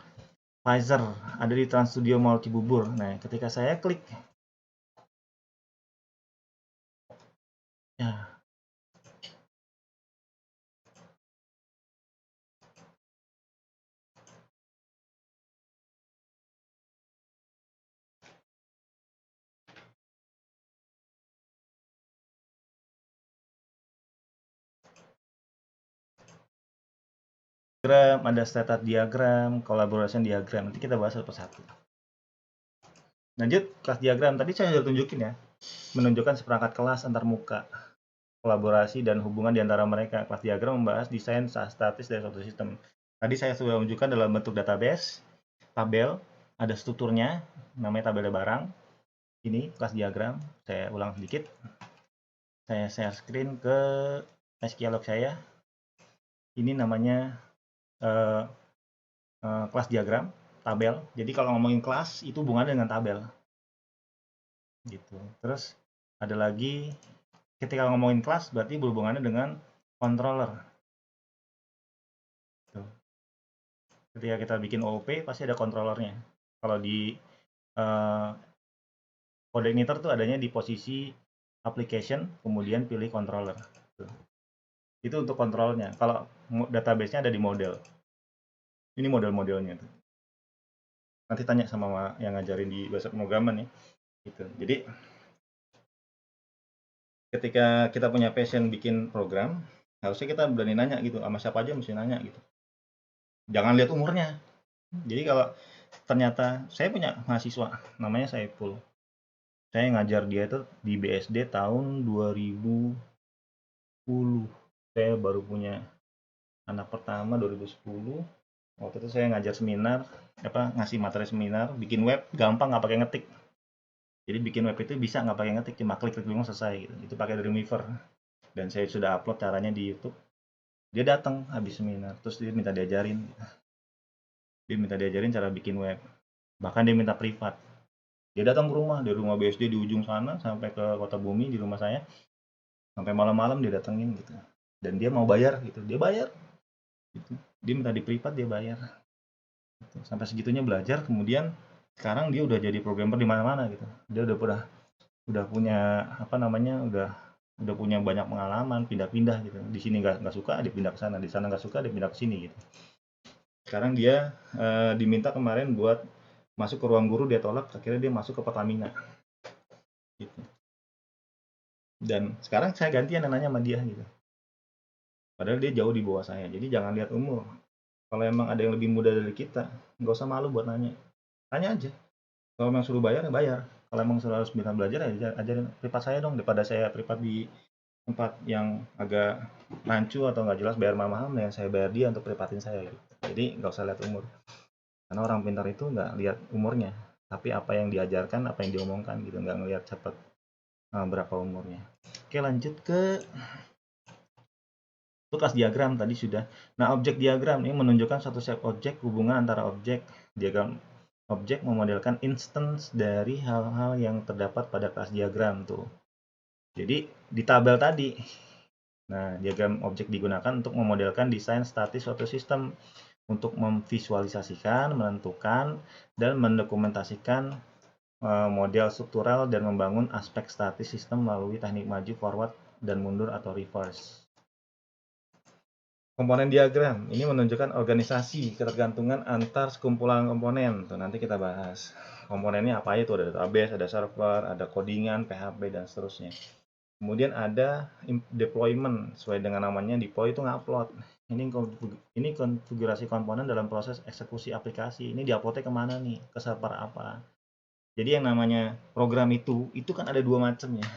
Pfizer, ada di Trans Studio Mall Cibubur. Nah, ketika saya klik, ya, diagram, ada status diagram, collaboration diagram. Nanti kita bahas satu persatu. Lanjut, kelas diagram. Tadi saya sudah tunjukin ya, menunjukkan seperangkat kelas antar muka, kolaborasi dan hubungan di antara mereka. Kelas diagram membahas desain statis dari suatu sistem. Tadi saya sudah menunjukkan dalam bentuk database, tabel, ada strukturnya, namanya tabel barang. Ini kelas diagram. Saya ulang sedikit. Saya share screen ke SQL saya. Ini namanya kelas diagram, tabel. Jadi kalau ngomongin kelas itu hubungannya dengan tabel. Gitu. Terus ada lagi, ketika ngomongin kelas berarti berhubungannya dengan controller. Tuh. Ketika kita bikin OOP pasti ada controllernya. Kalau di coordinator tuh adanya di posisi application, kemudian pilih controller. Tuh. Itu untuk kontrolnya. Kalau database-nya ada di model. Ini model-modelnya tuh. Nanti tanya sama yang ngajarin di bahasa pemrograman ya. Gitu. Jadi ketika kita punya passion bikin program, harusnya kita berani nanya gitu, sama siapa aja mesti nanya gitu. Jangan lihat umurnya. Jadi kalau ternyata saya punya mahasiswa, namanya Saiful. Saya ngajar dia itu di BSD tahun 2010. Saya baru punya anak pertama 2010. Waktu itu saya ngajar seminar, ngasih materi seminar, bikin web gampang nggak pakai ngetik. Jadi bikin web itu bisa nggak pakai ngetik, cuma klik-klik doang selesai gitu. Itu pakai Dreamweaver. Dan saya sudah upload caranya di YouTube. Dia datang habis seminar, terus dia minta diajarin. Dia minta diajarin cara bikin web. Bahkan dia minta privat. Dia datang ke rumah, dari rumah BSD di ujung sana sampai ke Kota Bumi di rumah saya. Sampai malam-malam dia datengin gitu. Dan dia mau bayar gitu. Dia bayar. Gitu. Dia minta di privat, dia bayar. Gitu. Sampai segitunya belajar, kemudian sekarang dia udah jadi programmer di mana-mana gitu. Dia udah punya udah punya banyak pengalaman, pindah-pindah gitu. Di sini nggak suka, dia pindah ke sana. Di sana nggak suka, dia pindah ke sini gitu. Sekarang dia diminta kemarin buat masuk ke ruang guru, dia tolak, akhirnya dia masuk ke Pertamina. Gitu. Dan sekarang saya gantian nanya sama dia gitu. Padahal dia jauh di bawah saya. Jadi jangan lihat umur. Kalau emang ada yang lebih muda dari kita, nggak usah malu buat nanya. Tanya aja. Kalau emang suruh bayar, ya bayar. Kalau emang suruh harus bisa belajar, ya ajarin privat saya dong. Daripada saya privat di tempat yang agak rancu atau nggak jelas bayar mahal, yang saya bayar dia untuk privatin saya. Gitu. Jadi nggak usah lihat umur. Karena orang pintar itu nggak lihat umurnya, tapi apa yang diajarkan, apa yang diomongkan gitu, nggak ngelihat cepet berapa umurnya. Oke, lanjut ke kelas diagram tadi sudah. Nah, objek diagram ini menunjukkan satu set objek, hubungan antara objek. Diagram objek memodelkan instance dari hal-hal yang terdapat pada kelas diagram tuh. Jadi di tabel tadi Nah, diagram objek digunakan untuk memodelkan desain statis suatu sistem, untuk memvisualisasikan, menentukan, dan mendokumentasikan model struktural dan membangun aspek statis sistem melalui teknik maju, forward, dan mundur atau reverse. Komponen diagram ini menunjukkan organisasi ketergantungan antar sekumpulan komponen. Tuh, nanti kita bahas. Komponennya apa aja tuh, ada database, ada server, ada codingan, PHP, dan seterusnya. Kemudian ada deployment, sesuai dengan namanya deploy itu ngupload. Ini konfigurasi komponen dalam proses eksekusi aplikasi. Ini diuploadnya kemana nih? Ke server apa? Jadi yang namanya program itu kan ada dua macam ya.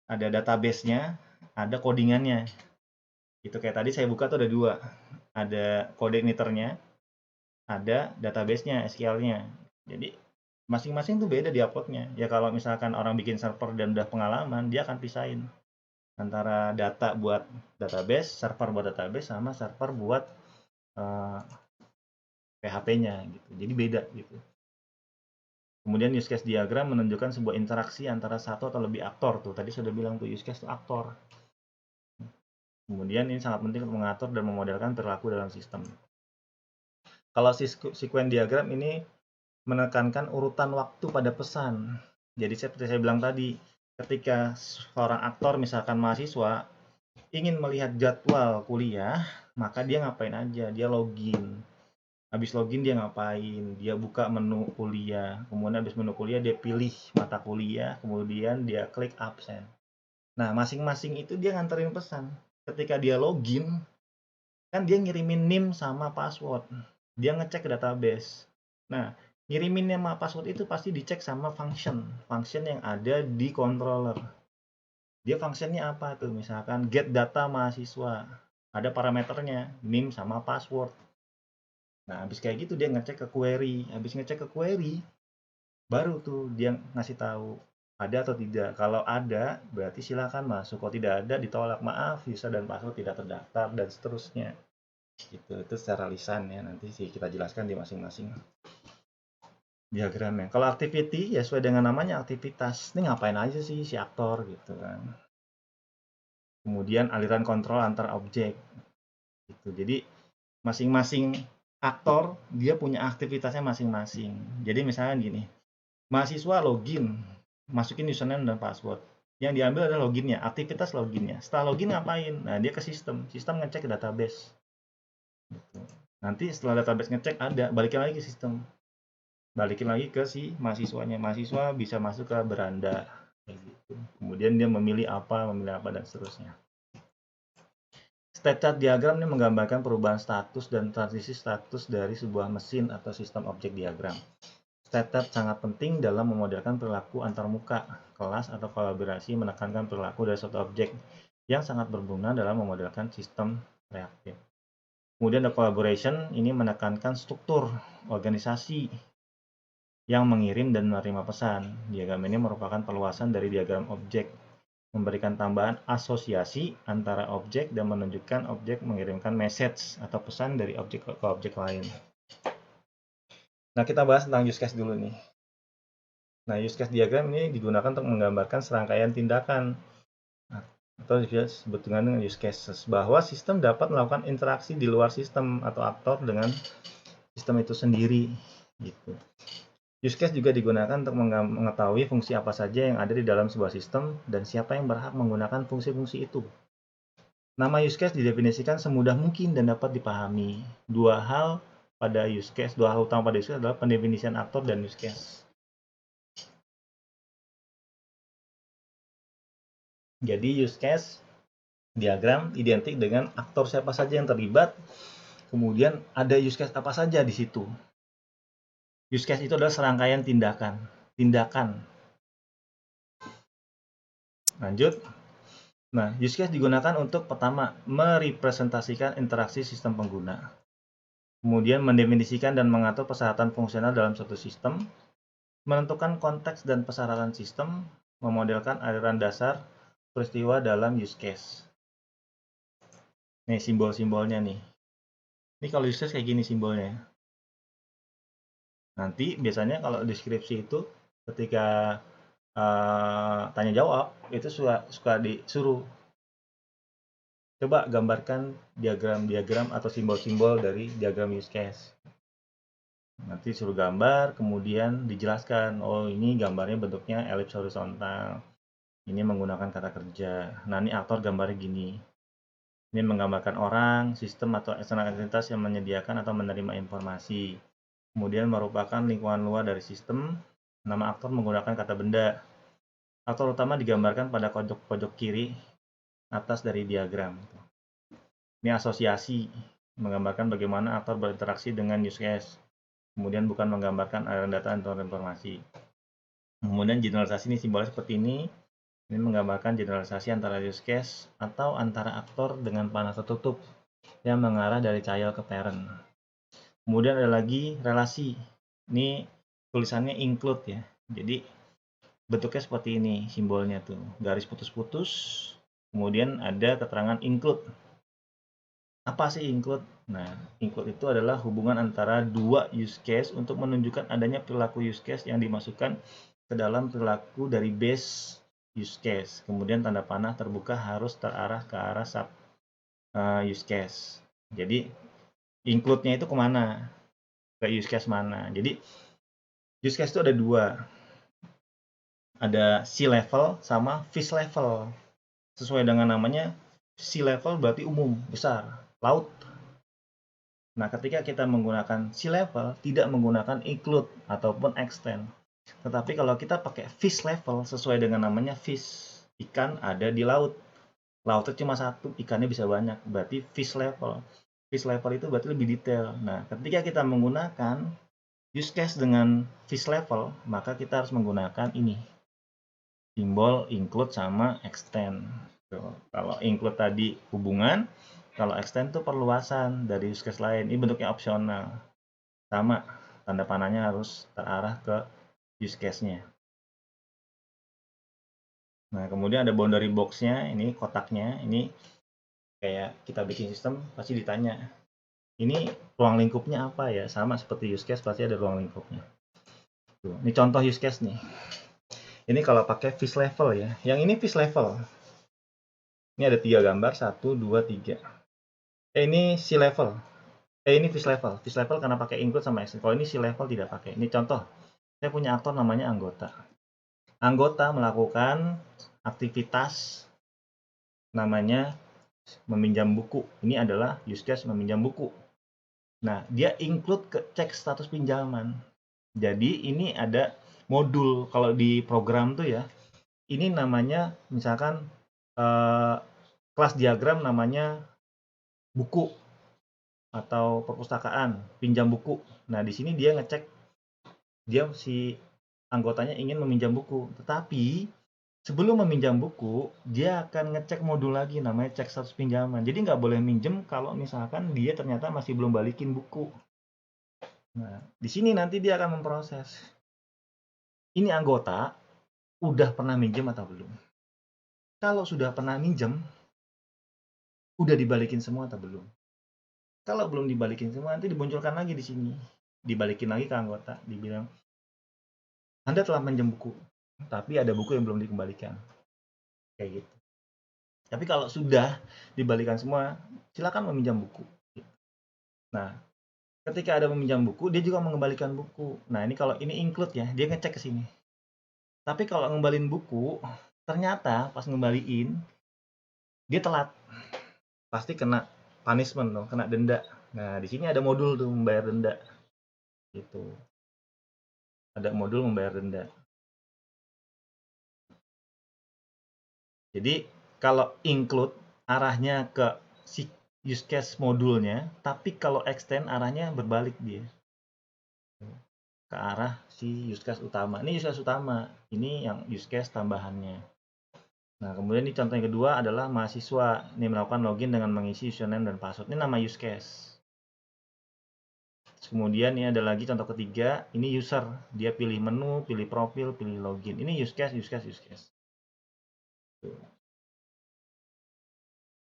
Ada database-nya, ada codingannya. Itu kayak tadi saya buka tuh ada dua. Ada kode emitter-nya, ada database-nya, SQL-nya. Jadi masing-masing tuh beda di upload-nya. Ya kalau misalkan orang bikin server dan udah pengalaman, dia akan pisahin antara data buat database, server buat database, sama server buat PHP-nya gitu. Jadi beda gitu. Kemudian use case diagram menunjukkan sebuah interaksi antara satu atau lebih aktor tuh. Tadi sudah bilang tuh use case itu aktor. Kemudian ini sangat penting untuk mengatur dan memodelkan perilaku dalam sistem. Kalau sequence diagram ini menekankan urutan waktu pada pesan. Jadi seperti saya bilang tadi, ketika seorang aktor misalkan mahasiswa ingin melihat jadwal kuliah, maka dia ngapain aja? Dia login. Habis login dia ngapain? Dia buka menu kuliah. Kemudian habis menu kuliah dia pilih mata kuliah, kemudian dia klik absen. Nah, masing-masing itu dia nganterin pesan. Ketika dia login, kan dia ngirimin NIM sama password. Dia ngecek ke database. Nah, ngirimin NIM sama password itu pasti dicek sama function yang ada di controller. Dia functionnya apa tuh? Misalkan get data mahasiswa. Ada parameternya, NIM sama password. Nah, habis kayak gitu dia ngecek ke query. Habis ngecek ke query, baru tuh dia ngasih tahu ada atau tidak. Kalau ada, berarti silakan masuk. Kalau tidak ada, ditolak. Maaf, user dan password tidak terdaftar, dan seterusnya. Gitu. Itu secara lisan ya, nanti sih kita jelaskan di masing-masing diagramnya. Kalau activity, ya sesuai dengan namanya aktivitas. Ini ngapain aja sih si aktor gitu kan. Kemudian aliran kontrol antar objek. Gitu. Jadi masing-masing aktor dia punya aktivitasnya masing-masing. Jadi misalnya gini, mahasiswa login, masukin username dan password. Yang diambil adalah loginnya, aktivitas loginnya. Setelah login ngapain? Nah, dia ke sistem ngecek ke database. Gitu. Nanti setelah database ngecek ada, balikin lagi ke sistem. Balikin lagi ke si mahasiswanya. Mahasiswa bisa masuk ke beranda. Gitu. Kemudian dia memilih apa, dan seterusnya. State chart diagram ini menggambarkan perubahan status dan transisi status dari sebuah mesin atau sistem objek diagram. State chart sangat penting dalam memodelkan perilaku antarmuka, kelas, atau kolaborasi, menekankan perilaku dari suatu objek yang sangat berguna dalam memodelkan sistem reaktif. Kemudian the collaboration ini menekankan struktur organisasi yang mengirim dan menerima pesan. Diagram ini merupakan perluasan dari diagram objek, memberikan tambahan asosiasi antara objek dan menunjukkan objek mengirimkan message atau pesan dari objek ke objek lain. Nah, kita bahas tentang use case dulu nih. Nah, use case diagram ini digunakan untuk menggambarkan serangkaian tindakan atau disebut dengan use cases, bahwa sistem dapat melakukan interaksi di luar sistem atau aktor dengan sistem itu sendiri gitu. Use case juga digunakan untuk mengetahui fungsi apa saja yang ada di dalam sebuah sistem dan siapa yang berhak menggunakan fungsi-fungsi itu. Nama use case didefinisikan semudah mungkin dan dapat dipahami. Dua hal utama pada use case adalah pendefinisian aktor dan use case. Jadi use case diagram identik dengan aktor siapa saja yang terlibat, kemudian ada use case apa saja di situ. Use case itu adalah serangkaian tindakan. Lanjut. Nah, use case digunakan untuk pertama, merepresentasikan interaksi sistem pengguna. Kemudian mendefinisikan dan mengatur persyaratan fungsional dalam suatu sistem, menentukan konteks dan persyaratan sistem, memodelkan aliran dasar peristiwa dalam use case. Nih simbol-simbolnya nih. Ini kalau use case kayak gini simbolnya. Nanti biasanya kalau deskripsi itu ketika tanya jawab itu suka disuruh Coba gambarkan diagram-diagram atau simbol-simbol dari diagram use case. Nanti suruh gambar, kemudian dijelaskan, oh ini gambarnya bentuknya elips horizontal. Ini menggunakan kata kerja. Nah, ini aktor gambarnya gini. Ini menggambarkan orang, sistem atau eksternal entitas yang menyediakan atau menerima informasi. Kemudian merupakan lingkungan luar dari sistem. Nama aktor menggunakan kata benda. Aktor utama digambarkan pada pojok kiri atas dari diagram. Ini asosiasi, menggambarkan bagaimana aktor berinteraksi dengan use case. Kemudian bukan menggambarkan aliran data atau informasi. Kemudian generalisasi ini simbolnya seperti ini. Ini menggambarkan generalisasi antara use case atau antara aktor dengan panah tertutup yang mengarah dari child ke parent. Kemudian ada lagi relasi. Ini tulisannya include ya. Jadi bentuknya seperti ini simbolnya tuh. Garis putus-putus. Kemudian ada keterangan include. Apa sih include? Nah, include itu adalah hubungan antara dua use case untuk menunjukkan adanya perilaku use case yang dimasukkan ke dalam perilaku dari base use case. Kemudian tanda panah terbuka harus terarah ke arah sub use case. Jadi include-nya itu kemana? Ke use case mana? Jadi use case itu ada dua. Ada sea level sama fish level. Sesuai dengan namanya, sea level berarti umum, besar, laut. Nah, ketika kita menggunakan sea level, tidak menggunakan include ataupun extend. Tetapi kalau kita pakai fish level, sesuai dengan namanya fish, ikan ada di laut. Lautnya cuma satu, ikannya bisa banyak, berarti fish level. Fish level itu berarti lebih detail. Nah, ketika kita menggunakan use case dengan fish level, maka kita harus menggunakan ini, simbol include sama extend. Kalau include tadi hubungan, kalau extend itu perluasan dari use case lain. Ini bentuknya opsional. Sama, tanda panahnya harus terarah ke use case-nya. Nah, kemudian ada boundary box-nya, ini kotaknya, ini kayak kita bikin sistem pasti ditanya, ini ruang lingkupnya apa ya? Sama seperti use case pasti ada ruang lingkupnya. Tuh, ini contoh use case nih. Ini kalau pakai fish level ya. Yang ini fish level. Ini ada 3 gambar, 1, 2, 3. Ini sea level. Ini fish level. Fish level karena pakai include sama extend. Kalau ini sea level tidak pakai. Ini contoh. Saya punya aktor namanya anggota. Anggota melakukan aktivitas namanya meminjam buku. Ini adalah use case meminjam buku. Nah, dia include ke cek status pinjaman. Jadi ini ada modul kalau di program tuh ya. Ini namanya misalkan kelas diagram namanya buku atau perpustakaan, pinjam buku. Nah, di sini dia ngecek dia si anggotanya ingin meminjam buku. Tetapi sebelum meminjam buku, dia akan ngecek modul lagi namanya cek status pinjaman. Jadi nggak boleh minjem kalau misalkan dia ternyata masih belum balikin buku. Nah, di sini nanti dia akan memproses. Ini anggota udah pernah minjem atau belum? Kalau sudah pernah minjem, udah dibalikin semua atau belum? Kalau belum dibalikin semua, nanti dimunculkan lagi di sini. Dibalikin lagi ke anggota, dibilang, Anda telah minjem buku, tapi ada buku yang belum dikembalikan. Kayak gitu. Tapi kalau sudah dibalikan semua, silakan meminjam buku. Nah, ketika ada meminjam buku, dia juga mengembalikan buku. Nah, ini kalau ini include ya, dia ngecek ke sini. Tapi kalau ngembalin buku, ternyata pas ngembaliin, dia telat. Pasti kena punishment dong, kena denda. Nah, di sini ada modul tuh membayar denda. Gitu. Ada modul membayar denda. Jadi, kalau include arahnya ke si use case modulnya, tapi kalau extend arahnya berbalik dia. Ke arah si use case utama. Ini use case utama, ini yang use case tambahannya. Nah, kemudian ini contoh yang kedua adalah mahasiswa. Ini melakukan login dengan mengisi username dan password. Ini nama use case. Kemudian ini ada lagi contoh ketiga, ini user. Dia pilih menu, pilih profil, pilih login. Ini use case, use case, use case.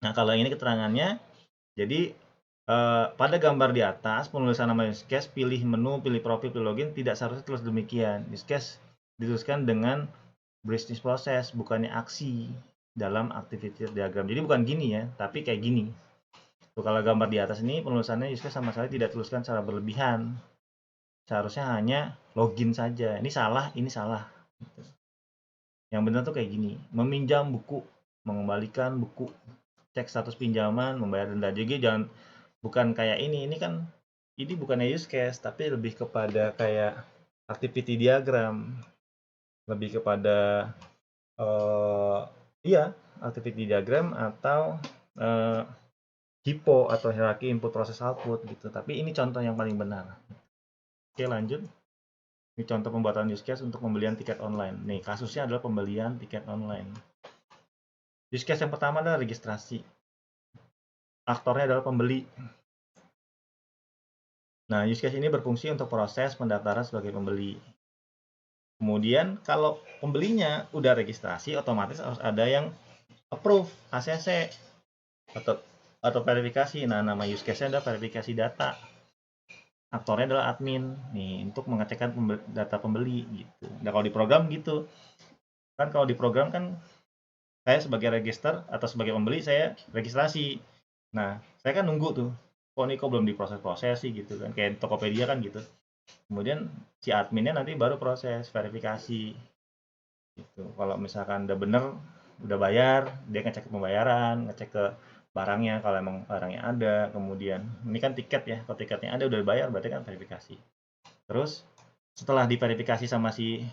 Nah, kalau ini keterangannya, jadi pada gambar di atas, penulisan nama use case, pilih menu, pilih profil, pilih login, tidak seharusnya tulis demikian. Use case dituliskan dengan business process, bukannya aksi. dalam activity diagram. Jadi bukan gini ya, tapi kayak gini. Tuh, kalau gambar di atas ini penulisannya use case sama sekali tidak tuliskan secara berlebihan. Seharusnya hanya login saja. Ini salah, ini salah. Yang benar tuh kayak gini. Meminjam buku, mengembalikan buku, cek status pinjaman, membayar denda. Jadi jangan bukan kayak ini. Ini bukannya use case, tapi lebih kepada kayak activity diagram. Lebih kepada iya, activity diagram atau HIPPO atau hierarki input proses output gitu. Tapi ini contoh yang paling benar. Oke, lanjut. Ini contoh pembuatan use case untuk pembelian tiket online. Nih, kasusnya adalah pembelian tiket online. Use case yang pertama adalah registrasi. Aktornya adalah pembeli. Nah, use case ini berfungsi untuk proses pendaftaran sebagai pembeli. Kemudian, kalau pembelinya udah registrasi, otomatis harus ada yang approve, ACC, atau verifikasi. Nah, nama use case-nya adalah verifikasi data. Aktornya adalah admin nih untuk mengecekkan data pembeli gitu. Nah, kalau di program gitu kan, kalau di program kan saya sebagai register atau sebagai pembeli saya registrasi. Nah, saya kan nunggu tuh, kok belum diproses-proses sih gitu kan, kayak Tokopedia kan gitu. Kemudian si adminnya nanti baru proses verifikasi gitu. Kalau misalkan udah bener, udah bayar, dia ngecek pembayaran, ngecek ke barangnya kalau emang barangnya ada. Kemudian ini kan tiket ya, kalau tiketnya ada udah bayar berarti kan verifikasi. Terus setelah diverifikasi sama si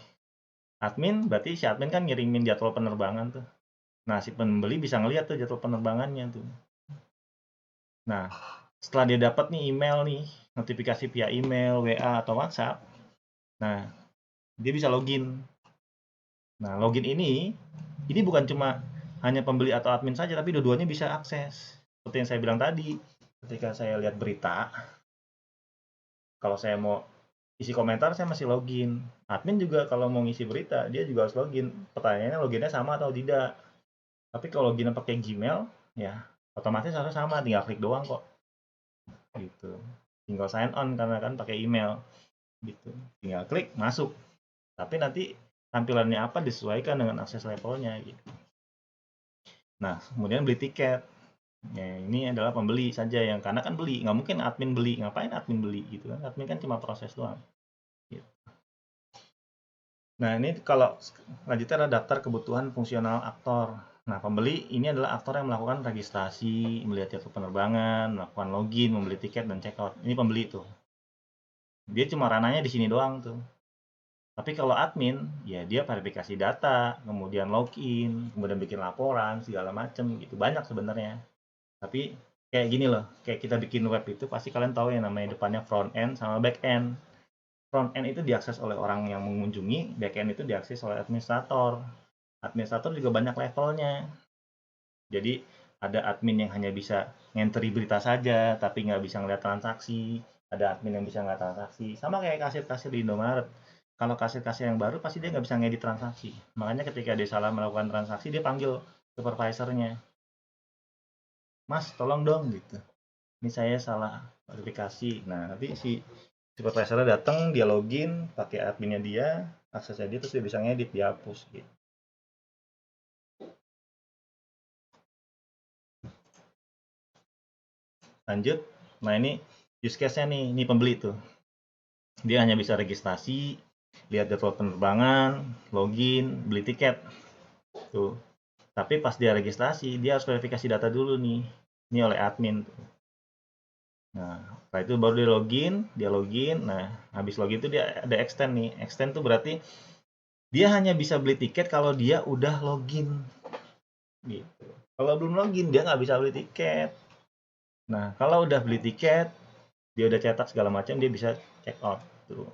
admin, berarti si admin kan ngirimin jadwal penerbangan tuh. Nah, si pembeli bisa ngeliat tuh jadwal penerbangannya tuh. Nah, setelah dia dapat nih email nih, notifikasi via email, WA, atau WhatsApp, nah, dia bisa login. Nah, login ini bukan cuma hanya pembeli atau admin saja, tapi dua-duanya bisa akses. Seperti yang saya bilang tadi, ketika saya lihat berita, kalau saya mau isi komentar, saya masih login. Admin juga kalau mau ngisi berita, dia juga harus login. Pertanyaannya loginnya sama atau tidak. Tapi kalau login pakai Gmail, ya otomatis harus sama, tinggal klik doang kok. Gitu. Tinggal sign on karena kan pakai email. Gitu. Tinggal klik, masuk. Tapi nanti tampilannya apa disesuaikan dengan akses levelnya gitu. Nah, kemudian beli tiket. Ya, ini adalah pembeli saja yang karena kan beli, nggak mungkin admin beli, ngapain admin beli gitu kan? Admin kan cuma proses doang. Gitu. Nah, ini kalau lanjutnya adalah daftar kebutuhan fungsional aktor. Nah, pembeli ini adalah aktor yang melakukan registrasi, melihat jadwal penerbangan, melakukan login, membeli tiket, dan check out. Ini pembeli tuh. Dia cuma ranahnya di sini doang tuh. Tapi kalau admin, ya dia verifikasi data, kemudian login, kemudian bikin laporan, segala macem gitu. Banyak sebenarnya. Tapi kayak gini loh, kayak kita bikin web itu pasti kalian tahu yang namanya depannya front end sama back end. Front end itu diakses oleh orang yang mengunjungi, back end itu diakses oleh administrator. Administrator juga banyak levelnya. Jadi ada admin yang hanya bisa ngenteri berita saja, tapi nggak bisa ngeliat transaksi. Ada admin yang bisa ngeliat transaksi. Sama kayak kasir-kasir di Indomaret. Kalau kasir-kasir yang baru, pasti dia nggak bisa ngedit transaksi. Makanya ketika dia salah melakukan transaksi, dia panggil supervisornya. Mas, tolong dong gitu. Ini saya salah verifikasi. Nah, nanti si supervisornya datang, dia login, pakai adminnya dia, aksesnya dia, terus dia bisa ngedit, dihapus gitu. Lanjut, nah ini use case-nya nih, ini pembeli tuh. Dia hanya bisa registrasi, lihat jadwal penerbangan, login, beli tiket. Tuh. Tapi pas dia registrasi, dia harus verifikasi data dulu nih. Ini oleh admin. Tuh. Nah, setelah itu baru dia login. Nah, habis login itu dia ada extend nih. Extend tuh berarti dia hanya bisa beli tiket kalau dia udah login. Gitu. Kalau belum login, dia nggak bisa beli tiket. Nah, kalau udah beli tiket, dia udah cetak segala macam, dia bisa check out. Tuh.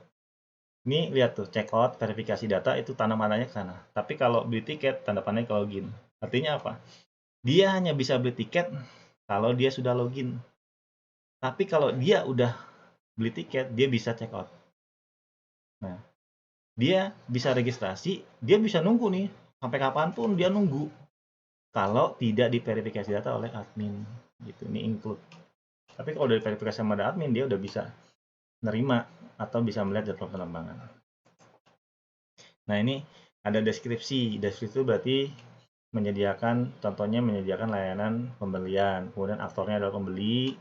Ini lihat tuh, check out, verifikasi data, itu tanda panahnya ke sana. Tapi kalau beli tiket, tanda panahnya ke login. Artinya apa? Dia hanya bisa beli tiket kalau dia sudah login. Tapi kalau dia udah beli tiket, dia bisa check out. Nah, dia bisa registrasi, dia bisa nunggu nih. Sampai kapanpun dia nunggu. Kalau tidak diverifikasi data oleh admin. Gitu, ini include. Tapi kalau dari verifikasi sama admin, dia udah bisa nerima atau bisa melihat jadwal penerbangan. Nah, ini ada deskripsi. Deskripsi itu berarti contohnya menyediakan layanan pembelian, kemudian aktornya adalah pembeli,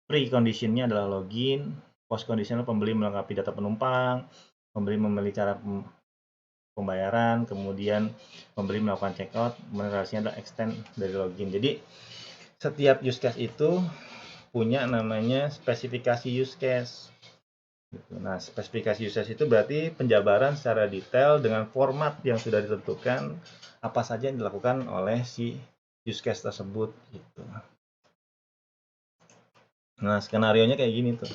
pre-conditionnya adalah login, post-conditionnya pembeli melengkapi data penumpang, pembeli memilih cara pembayaran, kemudian pembeli melakukan checkout, kemudian relasinya adalah extend dari login. Jadi setiap use case itu punya namanya spesifikasi use case. Nah, spesifikasi use case itu berarti penjabaran secara detail dengan format yang sudah ditentukan apa saja yang dilakukan oleh si use case tersebut gitu. Nah, skenario-nya kayak gini tuh.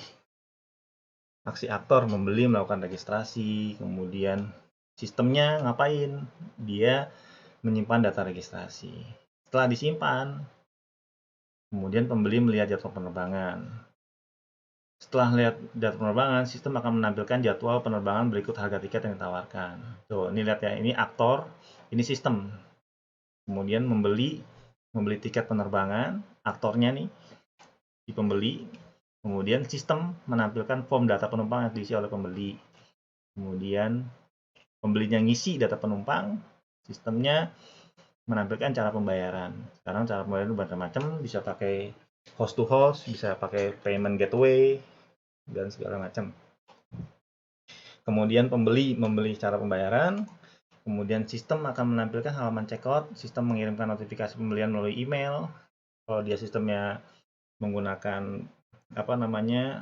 Aksi aktor membeli melakukan registrasi, kemudian sistemnya ngapain? Dia menyimpan data registrasi. Setelah disimpan, kemudian pembeli melihat jadwal penerbangan. Setelah lihat jadwal penerbangan, sistem akan menampilkan jadwal penerbangan berikut harga tiket yang ditawarkan. Tuh, ini lihat ya, ini aktor, ini sistem. Kemudian membeli tiket penerbangan, aktornya nih, di pembeli. Kemudian sistem menampilkan form data penumpang yang diisi oleh pembeli. Kemudian pembelinya ngisi data penumpang, sistemnya menampilkan cara pembayaran. Sekarang cara pembayaran macam-macam, bisa pakai host to host, bisa pakai payment gateway, dan segala macam. Kemudian pembeli membeli cara pembayaran, kemudian sistem akan menampilkan halaman checkout, sistem mengirimkan notifikasi pembelian melalui email. Kalau dia sistemnya menggunakan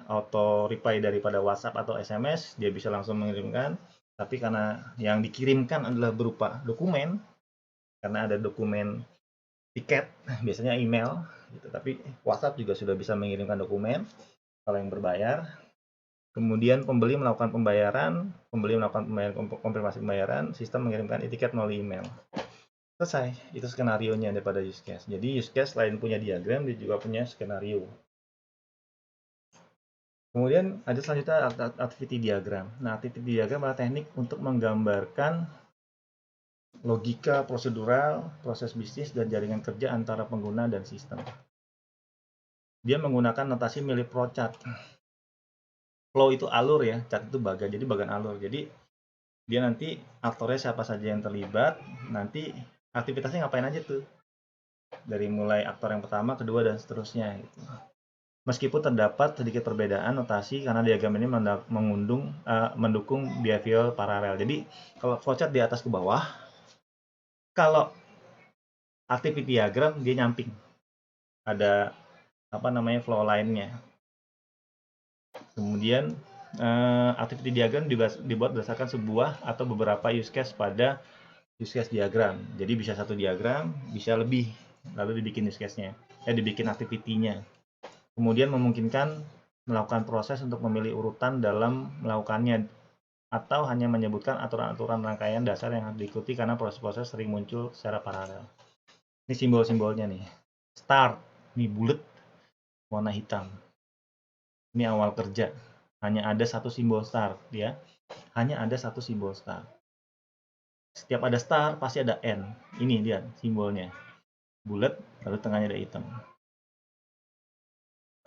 auto reply daripada WhatsApp atau SMS, dia bisa langsung mengirimkan. Tapi karena yang dikirimkan adalah berupa dokumen, karena ada dokumen tiket, biasanya email gitu. Tapi WhatsApp juga sudah bisa mengirimkan dokumen kalau yang berbayar. Kemudian pembeli melakukan pembayaran konfirmasi pembayaran, sistem mengirimkan e-tiket melalui email. Selesai, itu skenario-nya daripada use case. Jadi use case selain punya diagram, dia juga punya skenario. Kemudian ada selanjutnya activity diagram. Nah, activity diagram adalah teknik untuk menggambarkan logika prosedural, proses bisnis, dan jaringan kerja antara pengguna dan sistem. Dia menggunakan notasi milik flowchart. Flow itu alur ya, chart itu bagan, jadi bagan alur. Jadi dia nanti aktornya siapa saja yang terlibat, nanti aktivitasnya ngapain aja tuh. Dari mulai aktor yang pertama, kedua, dan seterusnya gitu. Meskipun terdapat sedikit perbedaan notasi karena diagram ini mendukung behavior paralel. Jadi kalau flowchart di atas ke bawah, kalau activity diagram dia nyamping. Ada flow line-nya. Kemudian activity diagram dibuat berdasarkan sebuah atau beberapa use case pada use case diagram. Jadi bisa satu diagram, bisa lebih, lalu dibikin use case-nya, dibikin activity-nya. Kemudian memungkinkan melakukan proses untuk memilih urutan dalam melakukannya, atau hanya menyebutkan aturan-aturan rangkaian dasar yang harus diikuti karena proses-proses sering muncul secara paralel. Ini simbol-simbolnya nih. Start, ini bulat, warna hitam. Ini awal kerja. Hanya ada satu simbol start ya. Hanya ada satu simbol start. Setiap ada start pasti ada N. Ini lihat simbolnya. Bulat, lalu tengahnya ada hitam.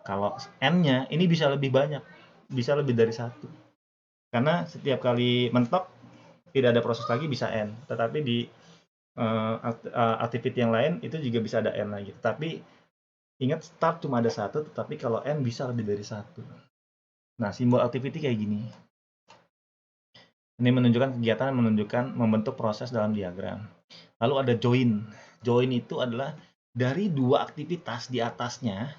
Kalau N-nya ini bisa lebih banyak. Bisa lebih dari satu. Karena setiap kali mentok tidak ada proses lagi bisa N. Tetapi di activity yang lain itu juga bisa ada N lagi. Tapi ingat start cuma ada satu, tetapi kalau N bisa lebih dari satu. Nah, simbol activity kayak gini. Ini menunjukkan kegiatan, membentuk proses dalam diagram. Lalu ada join. Join itu adalah dari dua aktivitas di atasnya,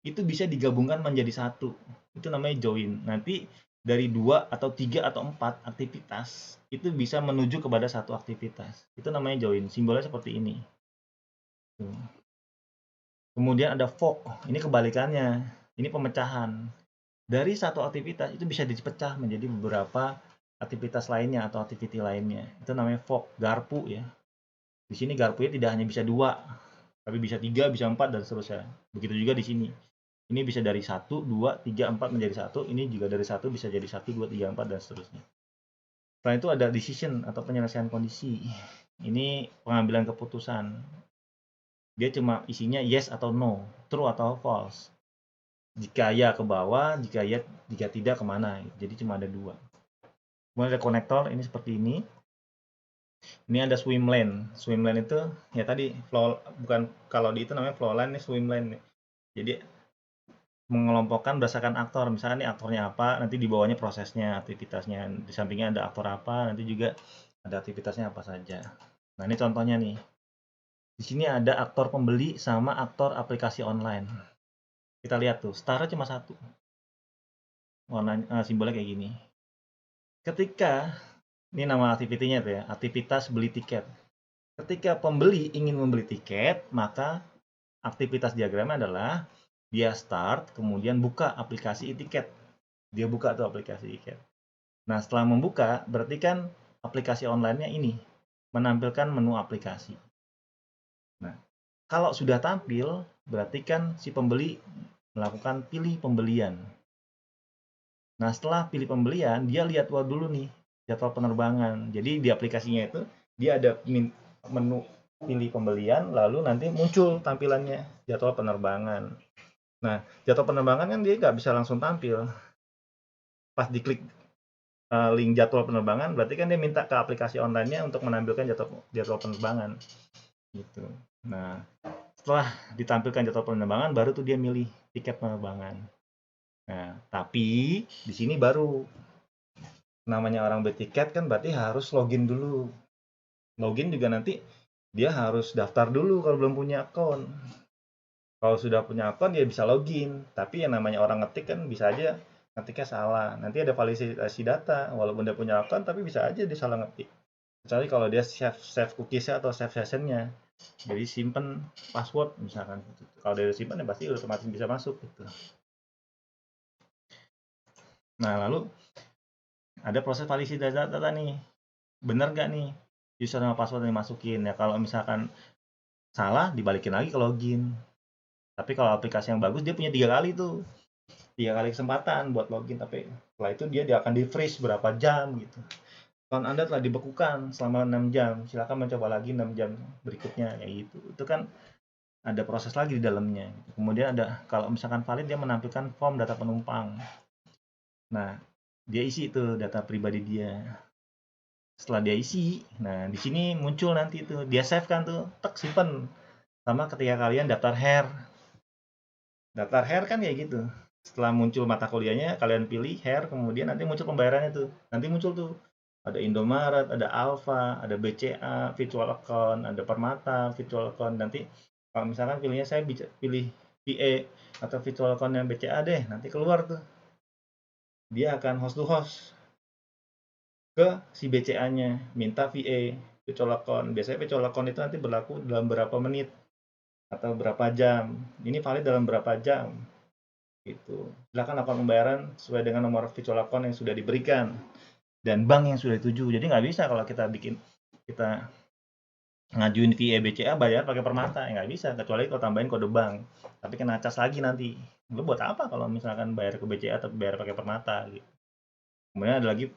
itu bisa digabungkan menjadi satu. Itu namanya join. Nanti dari 2 atau 3 atau 4 aktivitas, itu bisa menuju kepada satu aktivitas. Itu namanya join. Simbolnya seperti ini. Kemudian ada fork. Ini kebalikannya. Ini pemecahan. Dari satu aktivitas itu bisa dipecah menjadi beberapa aktivitas lainnya atau activity lainnya. Itu namanya fork, garpu ya. Di sini garpunya tidak hanya bisa 2, tapi bisa 3, bisa 4, dan seterusnya. Begitu juga di sini. Ini bisa dari 1, 2, 3, 4 menjadi 1. Ini juga dari 1 bisa jadi 1, 2, 3, 4, dan seterusnya. Setelah itu ada decision atau penyelesaian kondisi. Ini pengambilan keputusan. Dia cuma isinya yes atau no, true atau false. Jika ya ke bawah, jika tidak kemana. Jadi cuma ada 2. Kemudian ada konektor, ini seperti ini. Ini ada swim lane. Swim lane itu ya tadi flow, bukan, kalau di itu namanya flow line, ini swim lane nih. Jadi mengelompokkan berdasarkan aktor. Misalnya nih aktornya apa, nanti di bawahnya prosesnya, aktivitasnya. Di sampingnya ada aktor apa, nanti juga ada aktivitasnya apa saja. Nah, ini contohnya nih. Di sini ada aktor pembeli sama aktor aplikasi online. Kita lihat tuh, startnya cuma satu. Warna simbolnya kayak gini. Ketika ini nama aktivitinya tuh ya, aktivitas beli tiket. Ketika pembeli ingin membeli tiket, maka aktivitas diagramnya adalah dia start, kemudian buka aplikasi e-tiket. Dia buka tuh aplikasi e-tiket. Nah, setelah membuka, berarti kan aplikasi online-nya ini menampilkan menu aplikasi. Nah, kalau sudah tampil, berarti kan si pembeli melakukan pilih pembelian. Nah, setelah pilih pembelian, dia lihat dulu nih jadwal penerbangan. Jadi di aplikasinya itu dia ada menu pilih pembelian, lalu nanti muncul tampilannya jadwal penerbangan. Nah, jadwal penerbangan kan dia nggak bisa langsung tampil. Pas diklik link jadwal penerbangan, berarti kan dia minta ke aplikasi online-nya untuk menampilkan jadwal penerbangan. Gitu. Nah, setelah ditampilkan jadwal penerbangan, baru tuh dia milih tiket penerbangan. Nah, tapi di sini baru namanya orang beli tiket kan berarti harus login dulu. Login juga nanti dia harus daftar dulu kalau belum punya akun. Kalau sudah punya akun dia bisa login, tapi yang namanya orang ngetik kan bisa aja ngetiknya salah. Nanti ada validasi data, walaupun dia punya akun tapi bisa aja dia salah ngetik. Kecuali kalau dia save cookies-nya atau save session-nya. Jadi simpen password misalkan. Kalau dia udah simpen ya pasti otomatis bisa masuk gitu. Nah, lalu ada proses validasi data nih. Bener nggak nih user sama password yang dimasukin? Ya kalau misalkan salah, dibalikin lagi ke login. Tapi kalau aplikasi yang bagus dia punya 3 kali tuh. 3 kali kesempatan buat login, tapi setelah itu dia akan di-freeze berapa jam gitu. Akun Anda telah dibekukan selama 6 jam, silakan mencoba lagi 6 jam berikutnya, kayak gitu. Itu kan ada proses lagi di dalamnya. Kemudian ada, kalau misalkan valid, dia menampilkan form data penumpang. Nah, dia isi itu data pribadi dia. Setelah dia isi, nah di sini muncul nanti tuh, dia save kan tuh, tek simpen. Sama ketika kalian daftar hair. Daftar hair kan kayak gitu. Setelah muncul mata kuliahnya, kalian pilih hair, kemudian nanti muncul pembayarannya tuh. Nanti muncul tuh, ada Indomaret, ada Alfa, ada BCA, virtual account, ada Permata, virtual account. Nanti kalau misalkan pilihnya saya pilih VA atau virtual account yang BCA deh, nanti keluar tuh. Dia akan host to host ke si BCA-nya, minta VA, virtual account. Biasanya virtual account itu nanti berlaku dalam berapa menit atau berapa jam. Ini valid dalam berapa jam. Gitu. Silakan lakukan pembayaran sesuai dengan nomor virtual account yang sudah diberikan dan bank yang sudah dituju. Jadi nggak bisa kalau kita ngajuin via BCA bayar pakai Permata, ya nggak bisa kecuali kalau tambahin kode bank. Tapi kena cas lagi nanti. Lu buat apa kalau misalkan bayar ke BCA atau bayar pakai Permata gitu. Kemudian ada lagi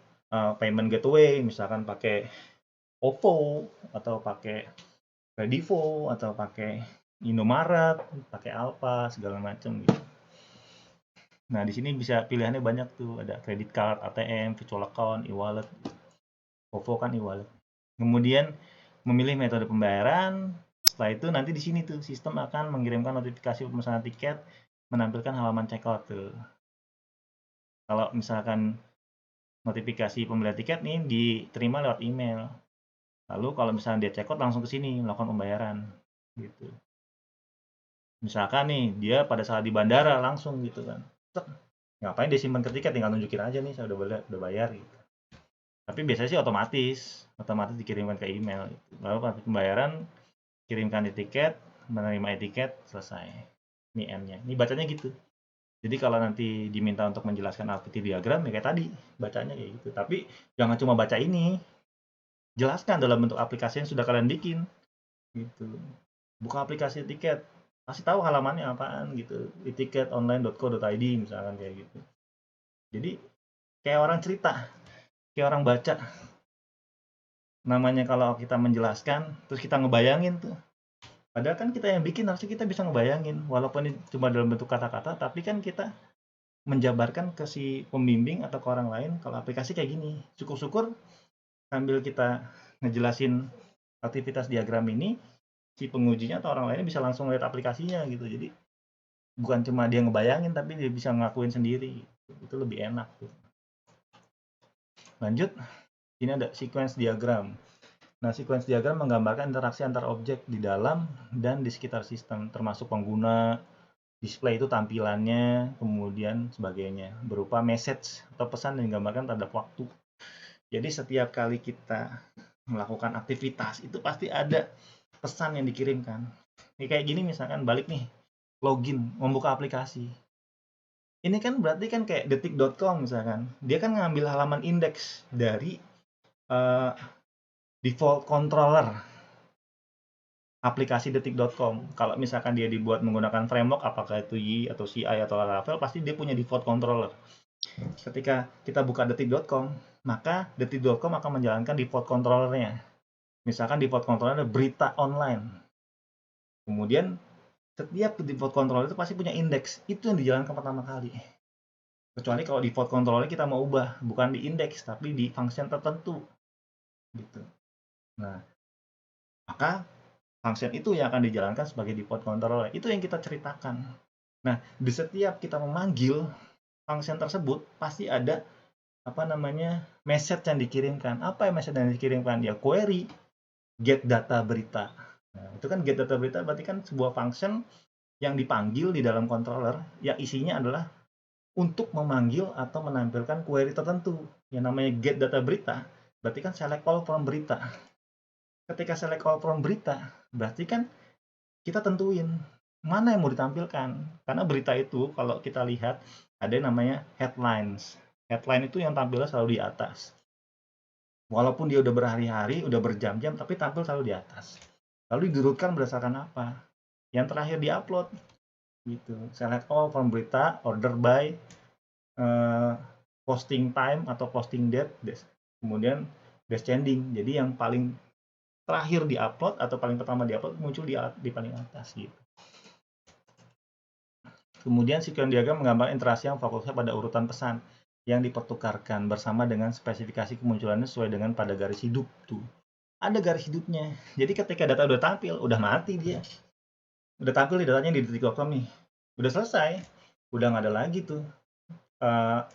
payment gateway, misalkan pakai OVO atau pakai Kredivo atau pakai Indomaret, pakai Alfa segala macam gitu. Nah, di sini bisa pilihannya banyak tuh, ada credit card, ATM, virtual account, e-wallet. OVO kan e-wallet. Kemudian memilih metode pembayaran. Setelah itu nanti di sini tuh sistem akan mengirimkan notifikasi pemesanan tiket, menampilkan halaman checkout tuh. Kalau misalkan notifikasi pembelian tiket nih diterima lewat email. Lalu kalau misalnya dia checkout langsung ke sini melakukan pembayaran gitu. Misalkan nih dia pada saat di bandara langsung gitu kan. Ngapain dia simpan ke tiket, tinggal nunjukin aja nih saya udah bayar gitu. Tapi biasanya sih otomatis dikirimkan ke email gitu. Lalu pembayaran, kirimkan tiket, menerima tiket, selesai. Ini N-nya. Ini bacanya gitu. Jadi kalau nanti diminta untuk menjelaskan aktiviti diagram ya kayak tadi, bacanya kayak gitu. Tapi jangan cuma baca ini, jelaskan dalam bentuk aplikasi yang sudah kalian bikin gitu. Buka aplikasi tiket, kasih tahu halamannya apaan gitu. e-ticketonline.co.id misalkan kayak gitu. Jadi kayak orang cerita, kayak orang baca. Namanya kalau kita menjelaskan, terus kita ngebayangin tuh. Padahal kan kita yang bikin, harusnya kita bisa ngebayangin. Walaupun ini cuma dalam bentuk kata-kata, tapi kan kita menjabarkan ke si pembimbing atau ke orang lain kalau aplikasi kayak gini. Syukur-syukur sambil kita ngejelasin aktivitas diagram ini, si pengujinya atau orang lainnya bisa langsung lihat aplikasinya gitu. Jadi bukan cuma dia ngebayangin, tapi dia bisa ngelakuin sendiri. Itu lebih enak tuh. Lanjut, ini ada sequence diagram. Nah, sequence diagram menggambarkan interaksi antar objek di dalam dan di sekitar sistem, termasuk pengguna, display itu tampilannya, kemudian sebagainya, berupa message atau pesan yang digambarkan terhadap waktu. Jadi setiap kali kita melakukan aktivitas, itu pasti ada pesan yang dikirimkan. Ini kayak gini misalkan balik nih, login, membuka aplikasi. Ini kan berarti kan kayak detik.com misalkan. Dia kan ngambil halaman indeks dari default controller aplikasi detik.com. Kalau misalkan dia dibuat menggunakan framework, apakah itu Y atau CI atau Laravel, pasti dia punya default controller. Ketika kita buka detik.com, maka detik.com akan menjalankan default controllernya. Misalkan default controller berita online. Kemudian setiap default controller itu pasti punya indeks. Itu yang dijalankan pertama kali. Kecuali kalau default controller kita mau ubah, bukan di indeks, tapi di function tertentu. Gitu. Nah, maka function itu yang akan dijalankan sebagai default controller. Itu yang kita ceritakan. Nah, di setiap kita memanggil function tersebut, pasti ada message yang dikirimkan. Apa yang message yang dikirimkan? Ya query get data berita. Nah, itu kan get data berita berarti kan sebuah function yang dipanggil di dalam controller yang isinya adalah untuk memanggil atau menampilkan query tertentu. Yang namanya get data berita, berarti kan select all from berita. Ketika select all from berita, berarti kan kita tentuin mana yang mau ditampilkan. Karena berita itu kalau kita lihat ada yang namanya headlines. Headline itu yang tampilnya selalu di atas. Walaupun dia udah berhari-hari, udah berjam-jam, tapi tampil selalu di atas. Lalu diurutkan berdasarkan apa? Yang terakhir diupload. Gitu. Select all from berita, order by, posting time atau posting date, kemudian descending. Jadi yang paling terakhir diupload atau paling pertama diupload muncul di paling atas gitu. Kemudian sequence diagram menggambarkan interaksi yang fokusnya pada urutan pesan yang dipertukarkan bersama dengan spesifikasi kemunculannya sesuai dengan pada garis hidup tuh. Ada garis hidupnya. Jadi ketika data udah tampil, udah mati dia. Udah tampil di datanya di detik.com nih. Udah selesai. Udah nggak ada lagi tuh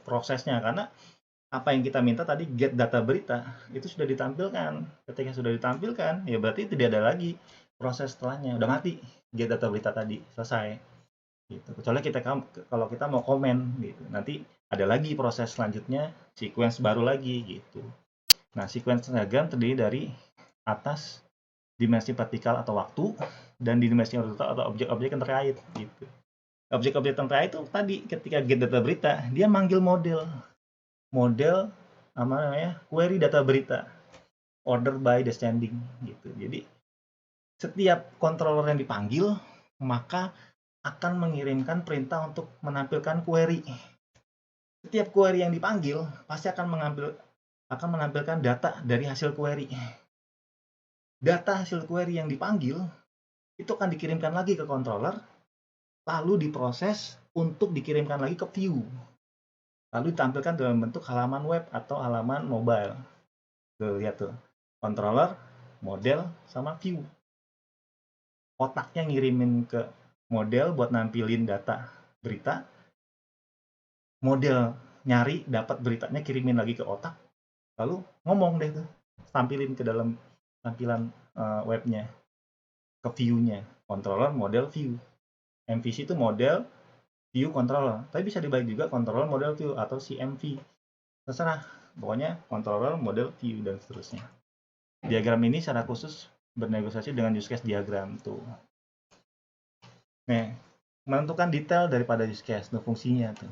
prosesnya karena apa yang kita minta tadi get data berita itu sudah ditampilkan. Ketika sudah ditampilkan, ya berarti tidak ada lagi proses setelahnya. Udah mati get data berita tadi, selesai. Gitu. Kecuali kalau kita mau komen gitu. Nanti ada lagi proses selanjutnya, sequence baru lagi gitu. Nah, sequence diagram terdiri dari atas dimensi vertikal atau waktu dan di dimensi horizontal atau objek-objek yang terkait gitu. Objek-objek yang terkait itu tadi ketika get data berita, dia manggil model query data berita order by descending gitu. Jadi setiap controller yang dipanggil maka akan mengirimkan perintah untuk menampilkan query. Setiap query yang dipanggil pasti akan menampilkan data dari hasil query. Data hasil query yang dipanggil itu akan dikirimkan lagi ke controller, lalu diproses untuk dikirimkan lagi ke view. Lalu ditampilkan dalam bentuk halaman web atau halaman mobile. Tuh, lihat tuh. Controller, model, sama view. Otaknya ngirimin ke model buat nampilin data berita. Model nyari, dapat beritanya, kirimin lagi ke otak. Lalu ngomong deh tuh. Tampilin ke dalam tampilan webnya. Ke view-nya. Controller, model, view. MVC itu model, view, controller. Tapi bisa dibagi juga controller, model, view, atau CMV. Terserah. Pokoknya controller, model, view, dan seterusnya. Diagram ini secara khusus bernegosiasi dengan use case diagram tuh. Nah, menentukan detail daripada use case, tuh fungsinya tuh.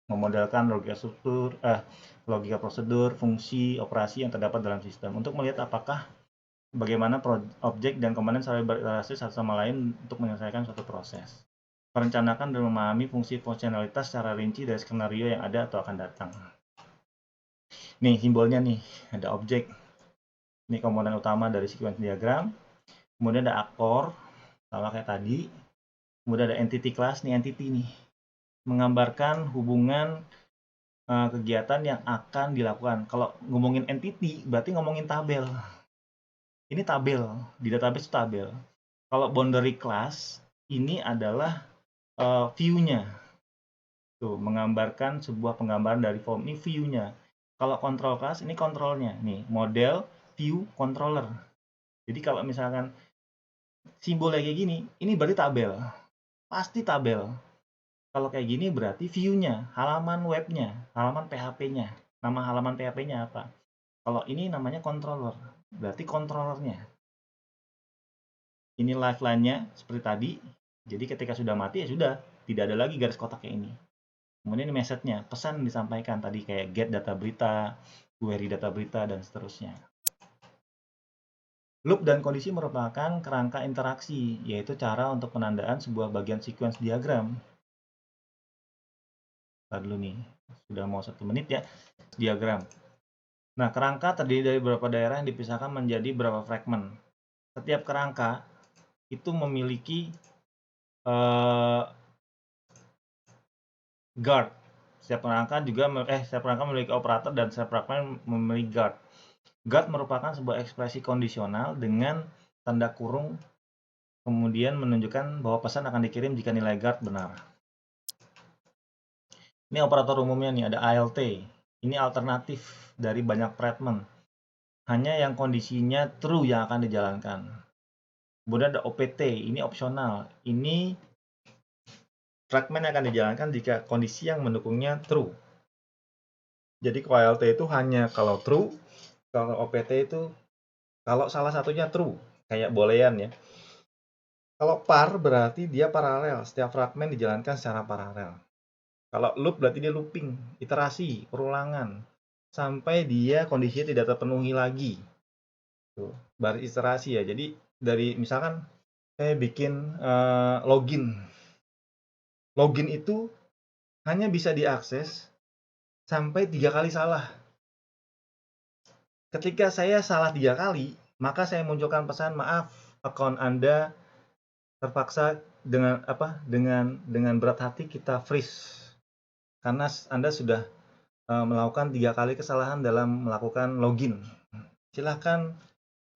Memodelkan logika prosedur, fungsi, operasi yang terdapat dalam sistem untuk melihat bagaimana objek dan komponen saling berinteraksi satu sama lain untuk menyelesaikan suatu proses. Merencanakan dan memahami fungsi fungsionalitas secara rinci dari skenario yang ada atau akan datang. Nih simbolnya nih, ada objek. Ini komponen utama dari sequence diagram. Kemudian ada aktor, sama kayak tadi. Kemudian ada entity class, nih entity nih. Menggambarkan hubungan kegiatan yang akan dilakukan. Kalau ngomongin entity, berarti ngomongin tabel. Ini tabel, di database itu tabel. Kalau boundary class, ini adalah view-nya. Tuh, menggambarkan sebuah penggambaran dari form ini view-nya. Kalau control class, ini kontrolnya. Nih, model, view, controller. Jadi kalau misalkan simbolnya kayak gini, ini berarti tabel. Pasti tabel. Kalau kayak gini berarti view-nya, halaman webnya, halaman PHP-nya. Nama halaman PHP-nya apa? Kalau ini namanya controller, berarti controllernya. Ini lifeline-nya seperti tadi. Jadi ketika sudah mati ya sudah, tidak ada lagi garis kotak kayak ini. Kemudian ini message-nya, pesan disampaikan tadi kayak get data berita, query data berita, dan seterusnya. Loop dan kondisi merupakan kerangka interaksi, yaitu cara untuk penandaan sebuah bagian sequence diagram. Ntar dulu nih, sudah mau 1 menit ya, diagram. Nah, kerangka terdiri dari beberapa daerah yang dipisahkan menjadi beberapa fragmen. Setiap kerangka itu memiliki guard. Setiap kerangka memiliki operator dan setiap fragmen memiliki guard. Guard merupakan sebuah ekspresi kondisional dengan tanda kurung kemudian menunjukkan bahwa pesan akan dikirim jika nilai guard benar. Ini operator umumnya nih, ada ALT. Ini alternatif dari banyak fragment. Hanya yang kondisinya true yang akan dijalankan. Kemudian ada OPT, ini opsional. Ini fragmen yang akan dijalankan jika kondisi yang mendukungnya true. Jadi kalau ALT itu hanya kalau true, kalau OPT itu kalau salah satunya true, kayak boolean ya. Kalau par berarti dia paralel, setiap fragmen dijalankan secara paralel. Kalau loop berarti dia looping, iterasi, perulangan, sampai dia kondisinya tidak terpenuhi lagi. Tuh, baris iterasi ya. Jadi dari misalkan saya bikin login. Login itu hanya bisa diakses sampai 3 kali salah. Ketika saya salah 3 kali, maka saya munculkan pesan maaf, akun Anda terpaksa dengan berat hati kita freeze karena Anda sudah melakukan 3 kali kesalahan dalam melakukan login. Silahkan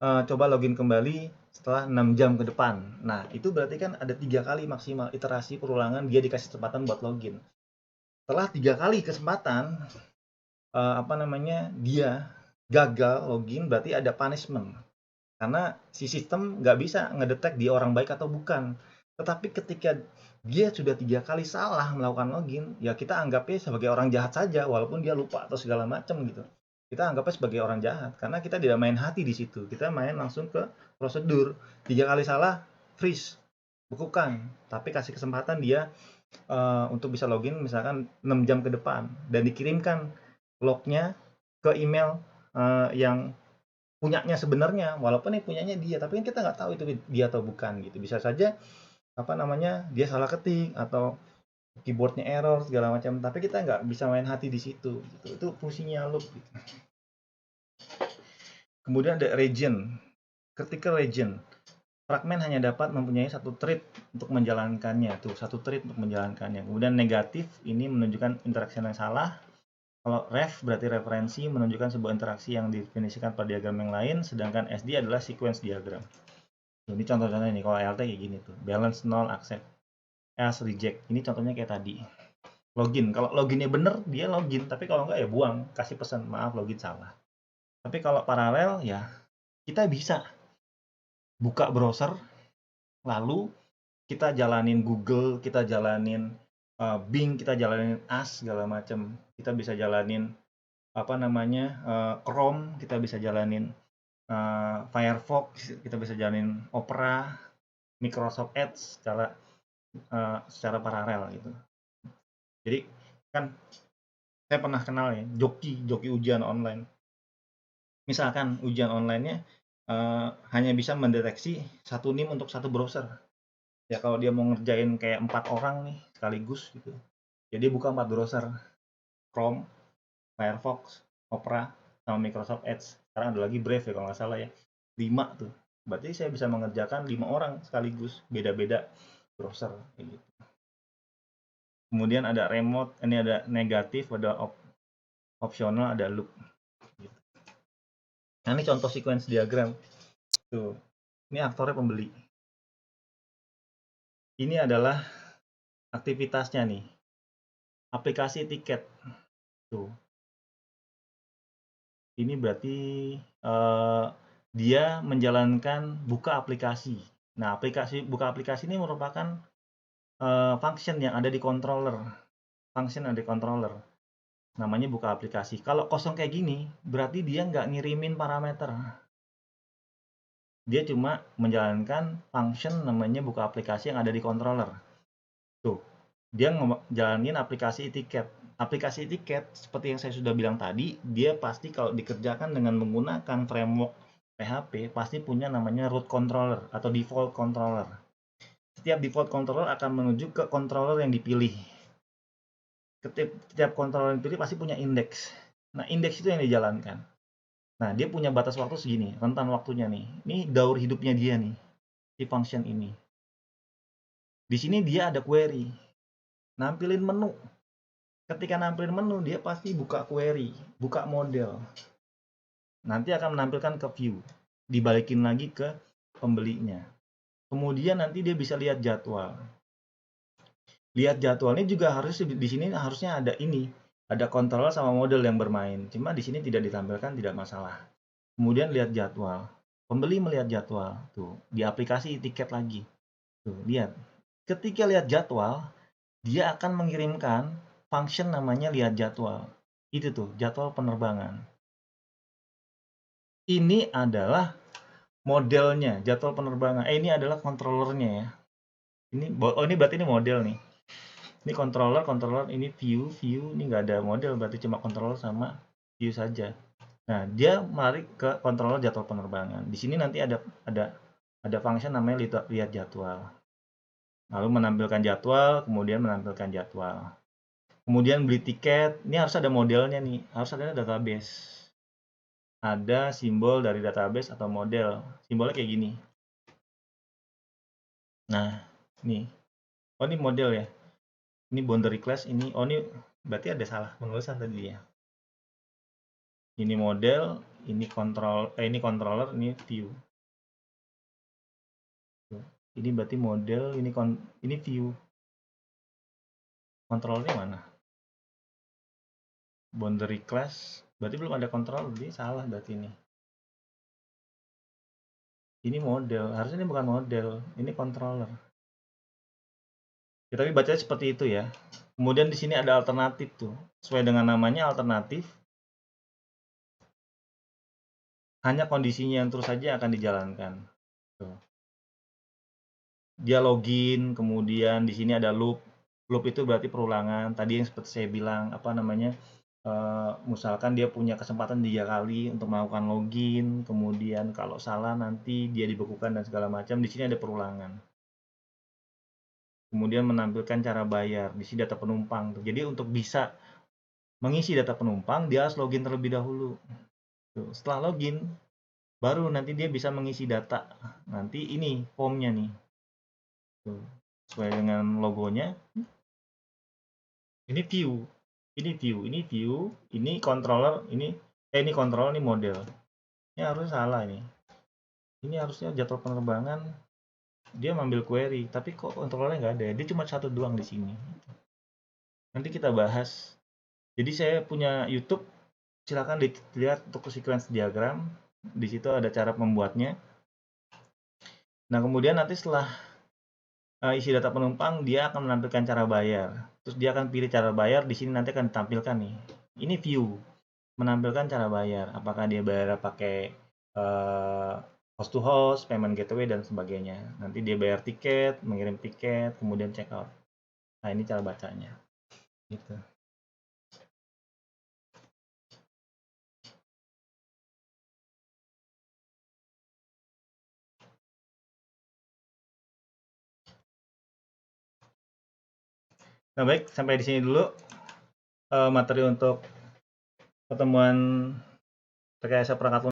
coba login kembali setelah 6 jam ke depan. Nah, itu berarti kan ada 3 kali maksimal iterasi perulangan dia dikasih kesempatan buat login. Setelah 3 kali kesempatan dia gagal login, berarti ada punishment. Karena si sistem nggak bisa ngedetek dia orang baik atau bukan. Tetapi ketika dia sudah 3 kali salah melakukan login, ya kita anggapnya sebagai orang jahat saja, walaupun dia lupa atau segala macam gitu. Kita anggapnya sebagai orang jahat, karena kita tidak main hati di situ. Kita main langsung ke prosedur. 3 kali salah, freeze, bekukan. Tapi kasih kesempatan dia untuk bisa login misalkan 6 jam ke depan. Dan dikirimkan lognya ke email yang punyanya sebenarnya, walaupun yang punyanya dia, tapi kan kita nggak tahu itu dia atau bukan gitu. Bisa saja dia salah ketik atau keyboardnya error segala macam, tapi kita nggak bisa main hati di situ gitu. Itu fungsinya loop gitu. Kemudian ada region, critical region. Fragmen hanya dapat mempunyai satu thread untuk menjalankannya, satu thread untuk menjalankannya. Kemudian negatif, ini menunjukkan interaksi yang salah. Kalau ref berarti referensi, menunjukkan sebuah interaksi yang didefinisikan pada diagram yang lain, sedangkan SD adalah sequence diagram. Ini contoh-contohnya nih, kalau ALT kayak gini tuh, balance, null, accept, else, reject. Ini contohnya kayak tadi. Login, kalau loginnya bener, dia login, tapi kalau enggak ya buang, kasih pesan, maaf login salah. Tapi kalau paralel ya, kita bisa buka browser, lalu kita jalanin Google, kita jalanin Bing, kita jalanin Ask segala macam. Kita bisa jalanin Chrome, kita bisa jalanin Firefox, kita bisa jalanin Opera, Microsoft Edge secara paralel gitu. Jadi kan saya pernah kenal ya joki ujian online. Misalkan ujian online-nya hanya bisa mendeteksi satu NIM untuk satu browser. Ya kalau dia mau ngerjain kayak 4 orang nih sekaligus gitu. Jadi buka 4 browser, Chrome, Firefox, Opera, sama Microsoft Edge. Sekarang ada lagi Brave ya kalau nggak salah ya. 5 tuh. Berarti saya bisa mengerjakan 5 orang sekaligus, beda-beda browser kayak gitu. Kemudian ada remote, ini ada negatif, ada opsional, ada loop. Gitu. Nah, ini contoh sequence diagram. Tuh, ini aktornya pembeli. Ini adalah aktivitasnya nih, aplikasi tiket. Tuh, ini berarti dia menjalankan buka aplikasi. Nah, buka aplikasi ini merupakan function yang ada di controller. Function ada di controller. Namanya buka aplikasi. Kalau kosong kayak gini, berarti dia nggak ngirimin parameter. Dia cuma menjalankan function namanya buka aplikasi yang ada di controller. Tuh, dia ngejalanin aplikasi tiket. Aplikasi tiket, seperti yang saya sudah bilang tadi, dia pasti kalau dikerjakan dengan menggunakan framework PHP, pasti punya namanya root controller atau default controller. Setiap default controller akan menuju ke controller yang dipilih. Setiap controller yang dipilih pasti punya indeks. Nah, indeks itu yang dijalankan. Nah, dia punya batas waktu segini, rentan waktunya nih. Ini daur hidupnya dia nih, si function ini. Di sini dia ada query, nampilin menu. Ketika nampilin menu, dia pasti buka query, buka model. Nanti akan menampilkan ke view, dibalikin lagi ke pembelinya. Kemudian nanti dia bisa lihat jadwal. Lihat jadwalnya juga harus di sini harusnya ada ini, ada controller sama model yang bermain. Cuma di sini tidak ditampilkan, tidak masalah. Kemudian lihat jadwal. Pembeli melihat jadwal, tuh di aplikasi tiket lagi. Tuh, lihat. Ketika lihat jadwal, dia akan mengirimkan function namanya lihat jadwal. Itu tuh, jadwal penerbangan. Ini adalah modelnya, jadwal penerbangan. Ini adalah controllernya ya. Ini berarti ini model nih. Ini controller, ini view, ini nggak ada model, berarti cuma controller sama view saja. Nah, dia menarik ke controller jadwal penerbangan. Di sini nanti ada function namanya lihat jadwal. Lalu menampilkan jadwal, kemudian menampilkan jadwal. Kemudian beli tiket, ini harus ada modelnya nih, harus ada database. Ada simbol dari database atau model. Simbolnya kayak gini. Nah, nih. Oh, ini model ya. Ini boundary class, ini ini berarti ada salah penulisan tadi ya. Ini model, ini controller, ini view. Ini berarti model, ini view. Controllernya mana? Boundary class, berarti belum ada controller, jadi salah berarti ini. Ini model, harusnya ini bukan model, ini controller. Ya, tapi bacanya seperti itu ya. Kemudian di sini ada alternatif tuh, sesuai dengan namanya alternatif. Hanya kondisinya yang terus saja akan dijalankan. Tuh. Dia login, kemudian di sini ada loop. Loop itu berarti perulangan. Tadi yang seperti saya bilang, apa namanya? Misalkan dia punya kesempatan 3 kali untuk melakukan login, kemudian kalau salah nanti dia dibekukan dan segala macam. Di sini ada perulangan. Kemudian menampilkan cara bayar. Di sini data penumpang. Tuh. Jadi untuk bisa mengisi data penumpang, dia harus login terlebih dahulu. Tuh. Setelah login, baru nanti dia bisa mengisi data. Nanti ini formnya nih. Tuh. Sesuai dengan logonya. Ini view, ini controller, ini controller, ini model. Ini harusnya salah ini. Ini harusnya jadwal penerbangan dia mengambil query, tapi kok controllernya nggak ada. Dia cuma satu doang di sini. Nanti kita bahas. Jadi saya punya YouTube, silakan dilihat untuk sequence diagram. Di situ ada cara membuatnya. Nah, kemudian nanti setelah isi data penumpang, dia akan menampilkan cara bayar. Terus dia akan pilih cara bayar, di sini nanti akan ditampilkan nih. Ini view, menampilkan cara bayar. Apakah dia bayar pakai host to host, payment gateway, dan sebagainya. Nanti dia bayar tiket, mengirim tiket, kemudian check out. Nah, ini cara bacanya. Gitu. Nah, baik, sampai di sini dulu materi untuk pertemuan rekayasa perangkat lunak.